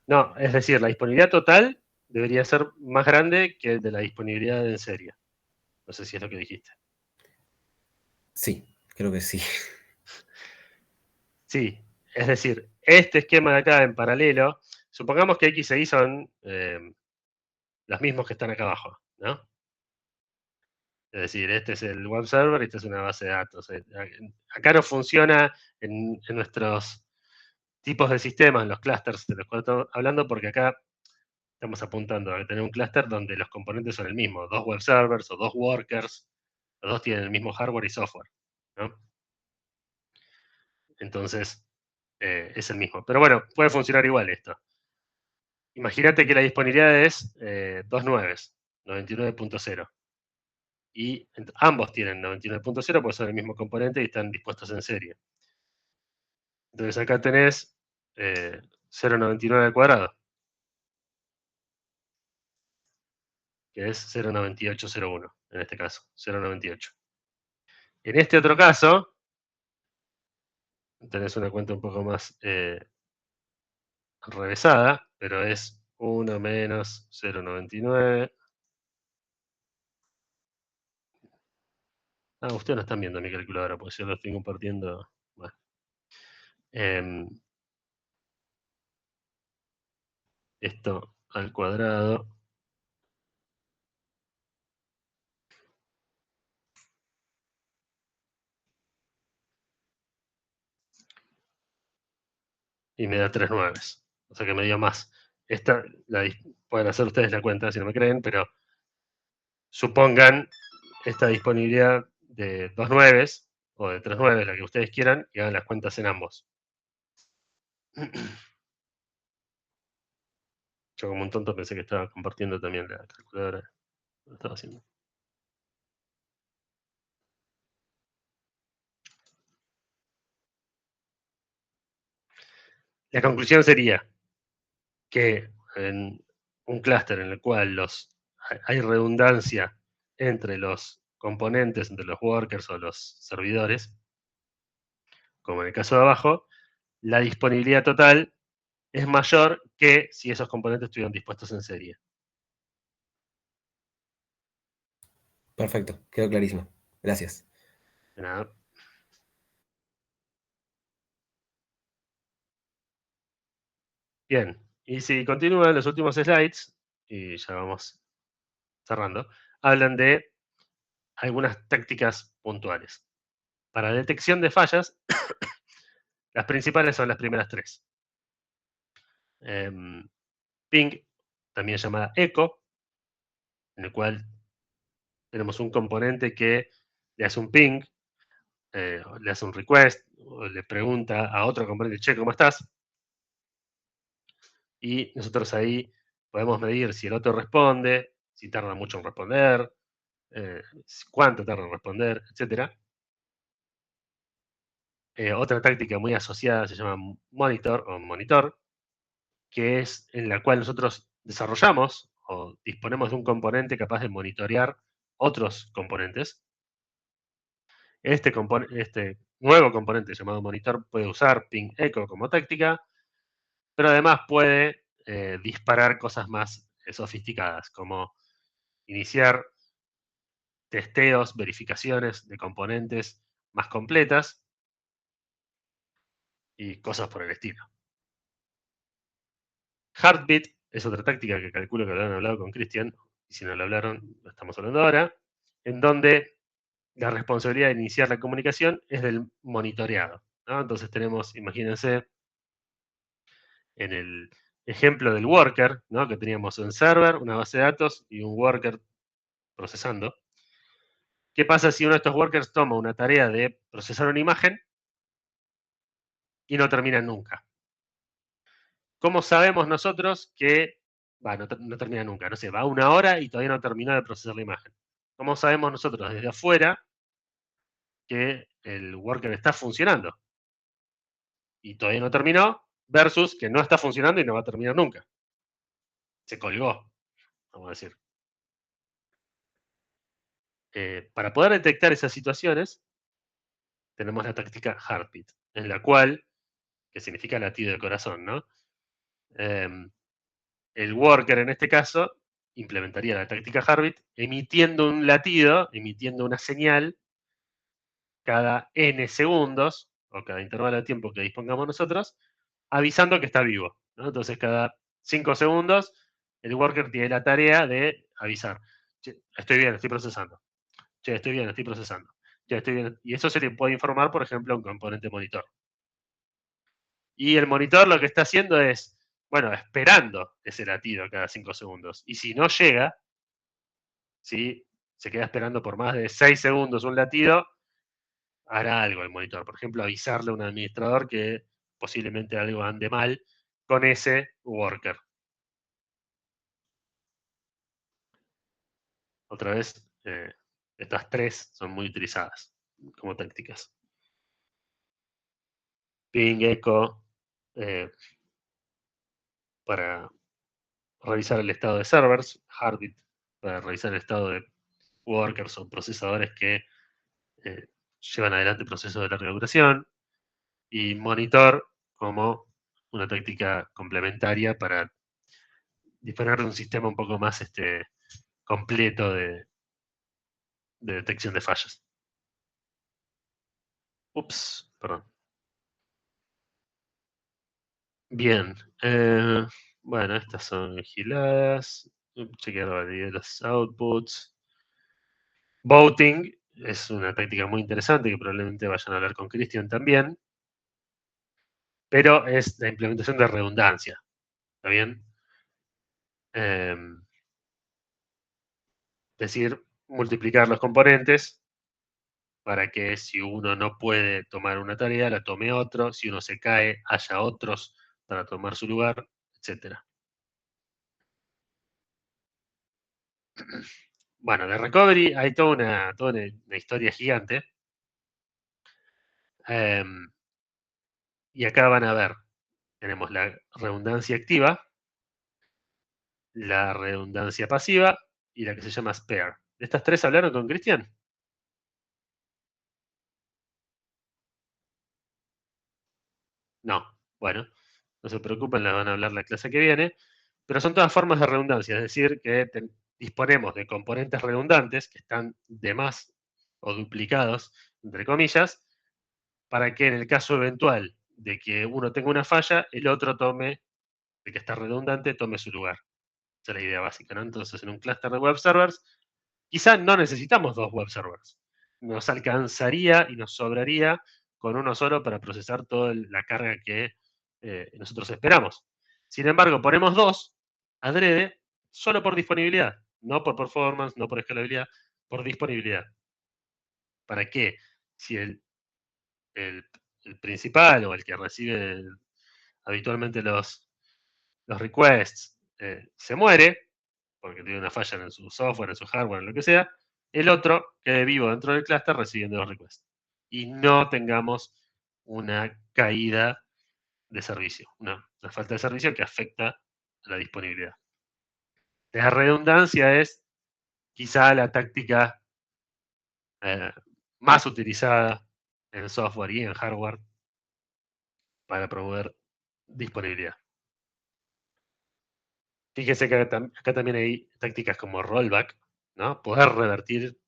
No, es decir, la disponibilidad total debería ser más grande que de la disponibilidad en serie. No sé si es lo que dijiste. Sí, creo que sí. Sí, es decir, este esquema de acá en paralelo, supongamos que X e Y son los mismos que están acá abajo, ¿no? Es decir, este es el web server y esta es una base de datos. Acá no funciona en nuestros tipos de sistemas, en los clusters de los cuales estamos hablando, porque acá estamos apuntando a tener un clúster donde los componentes son el mismo, 2 web servers o 2 workers, los dos tienen el mismo hardware y software, ¿no? Entonces, es el mismo. Pero bueno, puede funcionar igual esto. Imagínate que la disponibilidad es 2 nueves, 99.0. Y ambos tienen 99.0 porque son el mismo componente y están dispuestos en serie. Entonces acá tenés 0.99 al cuadrado, que es 0.9801 en este caso, 0.98. En este otro caso, tenés una cuenta un poco más revesada, pero es 1 menos 0.99. Ustedes no están viendo mi calculadora, porque yo lo estoy compartiendo. Bueno. Esto al cuadrado. Y me da 3 nueves. O sea que me dio más. Esta, pueden hacer ustedes la cuenta si no me creen, pero supongan esta disponibilidad de 2 nueves o de 3 nueves, la que ustedes quieran, y hagan las cuentas en ambos. Yo como un tonto pensé que estaba compartiendo también la calculadora. Lo estaba haciendo. La conclusión sería que en un clúster en el cual hay redundancia entre los componentes, entre los workers o los servidores, como en el caso de abajo, la disponibilidad total es mayor que si esos componentes estuvieran dispuestos en serie. Perfecto, quedó clarísimo. Gracias. De nada. Bien, y si continúan los últimos slides, y ya vamos cerrando, hablan de algunas tácticas puntuales. Para detección de fallas, las principales son las primeras tres. Ping, también llamada echo, en el cual tenemos un componente que le hace un ping, le hace un request, o le pregunta a otro componente, che, ¿cómo estás? Y nosotros ahí podemos medir si el otro responde, si tarda mucho en responder, cuánto tarda en responder, etc. Otra táctica muy asociada se llama monitor, que es en la cual nosotros desarrollamos o disponemos de un componente capaz de monitorear otros componentes. Este nuevo componente llamado monitor puede usar ping echo como táctica, pero además puede disparar cosas más sofisticadas, como iniciar testeos, verificaciones de componentes más completas y cosas por el estilo. Heartbeat es otra táctica que calculo que lo han hablado con Cristian, y si no lo hablaron, lo estamos hablando ahora. en donde la responsabilidad de iniciar la comunicación es del monitoreado, ¿no? Entonces tenemos, imagínense, en el ejemplo del worker, ¿no? Que teníamos un server, una base de datos y un worker procesando. ¿Qué pasa si uno de estos workers toma una tarea de procesar una imagen y no termina nunca? ¿Cómo sabemos nosotros que no termina nunca? No sé, va 1 hora y todavía no terminó de procesar la imagen. ¿Cómo sabemos nosotros desde afuera que el worker está funcionando y todavía no terminó versus que no está funcionando y no va a terminar nunca? Se colgó, vamos a decir. Para poder detectar esas situaciones, tenemos la táctica Heartbeat, en la cual, que significa latido de corazón, ¿no? El worker, en este caso, implementaría la táctica Heartbeat emitiendo un latido, emitiendo una señal cada n segundos, o cada intervalo de tiempo que dispongamos nosotros, avisando que está vivo, ¿no? Entonces, cada 5 segundos, el worker tiene la tarea de avisar. Che, estoy bien, estoy procesando. Che, estoy bien, estoy procesando. Che, estoy bien. Y eso se le puede informar, por ejemplo, a un componente monitor. Y el monitor lo que está haciendo es, bueno, esperando ese latido cada 5 segundos. Y si no llega, si se queda esperando por más de 6 segundos un latido, hará algo el monitor. Por ejemplo, avisarle a un administrador que posiblemente algo ande mal con ese worker. Otra vez, estas tres son muy utilizadas como tácticas. Ping, echo, para revisar el estado de servers, Heartbeat para revisar el estado de workers o procesadores que llevan adelante procesos de larga duración, y monitor como una táctica complementaria para disponer de un sistema un poco más completo de detección de fallas. Ups, perdón. Bien. Bueno, estas son vigiladas. Chequear la validez de los outputs. Voting es una táctica muy interesante que probablemente vayan a hablar con Christian también. Pero es la implementación de redundancia. ¿Está bien? Es decir, multiplicar los componentes para que si uno no puede tomar una tarea, la tome otro. Si uno se cae, haya otros para tomar su lugar, etc. Bueno, de recovery hay toda una historia gigante. Y acá van a ver, tenemos la redundancia activa, la redundancia pasiva y la que se llama spare. ¿De estas tres hablaron con Cristian? No. Bueno, no se preocupen, las van a hablar la clase que viene. Pero son todas formas de redundancia, es decir, que disponemos de componentes redundantes que están de más o duplicados, entre comillas, para que en el caso eventual de que uno tenga una falla, el otro tome, el que está redundante, tome su lugar. Esa es la idea básica, ¿no? Entonces, en un clúster de web servers, quizá no necesitamos 2 web servers. Nos alcanzaría y nos sobraría con uno solo para procesar toda la carga que nosotros esperamos. Sin embargo, ponemos 2 adrede solo por disponibilidad, no por performance, no por escalabilidad, por disponibilidad. ¿Para qué? Si el principal o el que recibe habitualmente los requests se muere, porque tiene una falla en su software, en su hardware, en lo que sea, el otro quede vivo dentro del clúster recibiendo los requests. Y no tengamos una caída de servicio, una falta de servicio que afecta a la disponibilidad. La redundancia es quizá la táctica más utilizada en software y en hardware para promover disponibilidad. Fíjese que acá también hay tácticas como rollback, ¿no? Poder revertir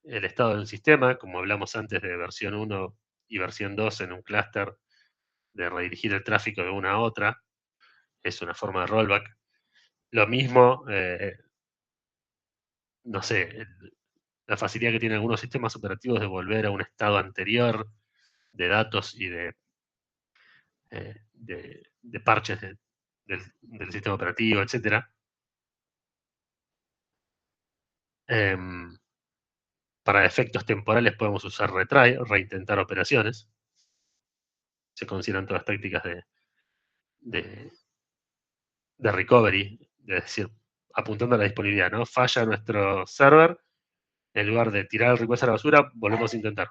el estado de un sistema, como hablamos antes de versión 1 y versión 2 en un clúster, de redirigir el tráfico de una a otra, es una forma de rollback. Lo mismo, no sé, la facilidad que tienen algunos sistemas operativos de volver a un estado anterior de datos y de parches del sistema operativo, etc. Para efectos temporales podemos usar retry, reintentar operaciones. Se consideran todas tácticas de recovery, es decir, apuntando a la disponibilidad, ¿no? Falla nuestro server, en lugar de tirar el request a la basura, volvemos a intentar,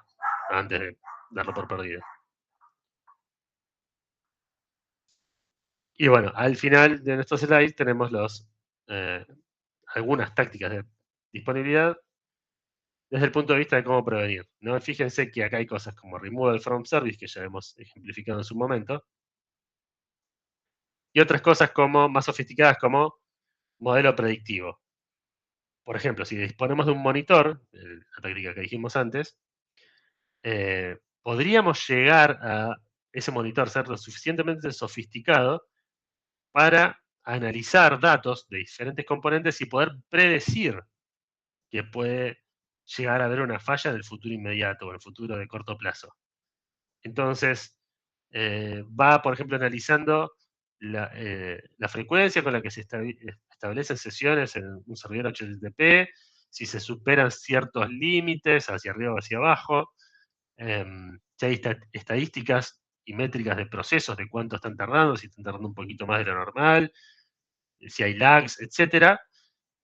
antes de darlo por perdido. Y bueno, al final de nuestros slides tenemos algunas tácticas de disponibilidad desde el punto de vista de cómo prevenir, ¿no? Fíjense que acá hay cosas como removal from service, que ya hemos ejemplificado en su momento, y otras cosas más sofisticadas como modelo predictivo. Por ejemplo, si disponemos de un monitor, la táctica que dijimos antes, podríamos llegar a ese monitor ser lo suficientemente sofisticado para analizar datos de diferentes componentes y poder predecir que puede llegar a haber una falla en el futuro inmediato o en el futuro de corto plazo. Entonces, va, por ejemplo, analizando la frecuencia con la que se establecen sesiones en un servidor HTTP, si se superan ciertos límites hacia arriba o hacia abajo, si hay estadísticas y métricas de procesos de cuánto están tardando, si están tardando un poquito más de lo normal, si hay lags, etc.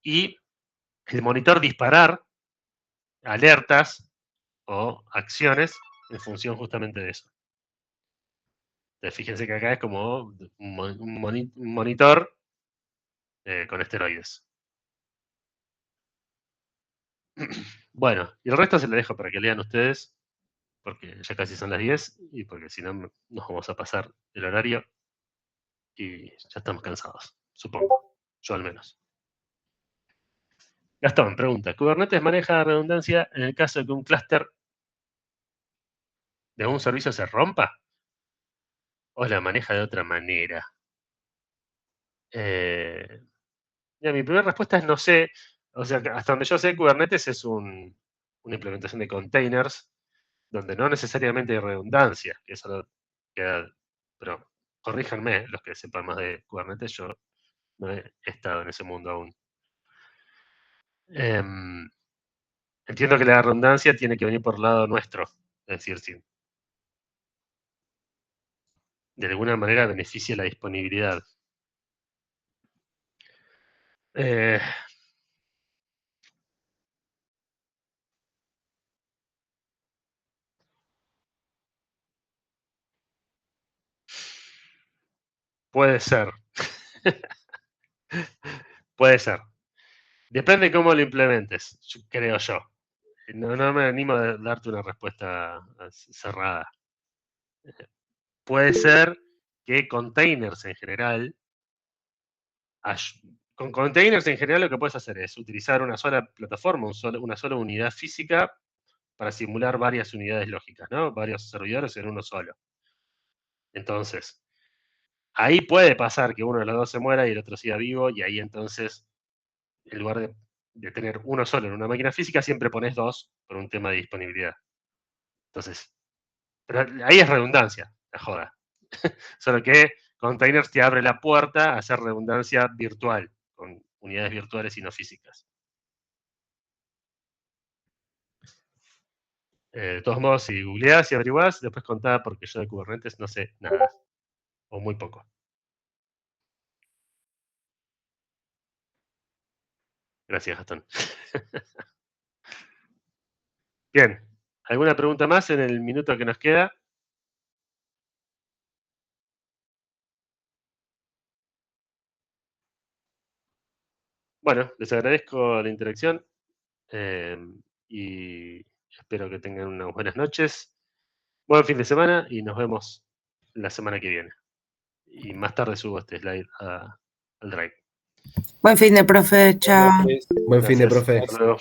Y el monitor disparar alertas o acciones en función justamente de eso. Entonces, fíjense que acá es como un monitor con esteroides. Bueno, y el resto se lo dejo para que lean ustedes, porque ya casi son las 10 y porque si no nos vamos a pasar el horario y ya estamos cansados, supongo, yo al menos. Gastón pregunta, ¿Kubernetes maneja redundancia en el caso de que un clúster de un servicio se rompa? ¿O la maneja de otra manera? Mi primera respuesta es no sé. O sea, hasta donde yo sé, Kubernetes es una implementación de containers donde no necesariamente hay redundancia. Que eso queda, pero corríjanme los que sepan más de Kubernetes, yo no he estado en ese mundo aún. Entiendo que la redundancia tiene que venir por el lado nuestro, es decir, si de alguna manera beneficia la disponibilidad. Puede ser. Puede ser. Depende de cómo lo implementes, creo yo. No me animo a darte una respuesta cerrada. Puede ser que containers en general, con containers en general lo que puedes hacer es utilizar una sola plataforma, una sola unidad física para simular varias unidades lógicas, ¿no? Varios servidores en uno solo. Entonces, ahí puede pasar que uno de los dos se muera y el otro siga vivo, y ahí entonces, en lugar de tener uno solo en una máquina física, siempre pones dos por un tema de disponibilidad. Entonces, pero ahí es redundancia, la joda. Solo que Containers te abre la puerta a hacer redundancia virtual, con unidades virtuales y no físicas. De todos modos, si googleás y averiguás, después contá, porque yo de Kubernetes no sé nada, o muy poco. Gracias, Gastón. Bien, ¿alguna pregunta más en el minuto que nos queda? Bueno, les agradezco la interacción y espero que tengan unas buenas noches, buen fin de semana y nos vemos la semana que viene. Y más tarde subo este slide al Drive. Buen fin de profe, chao. Buen fin de Gracias. profe. Hasta luego.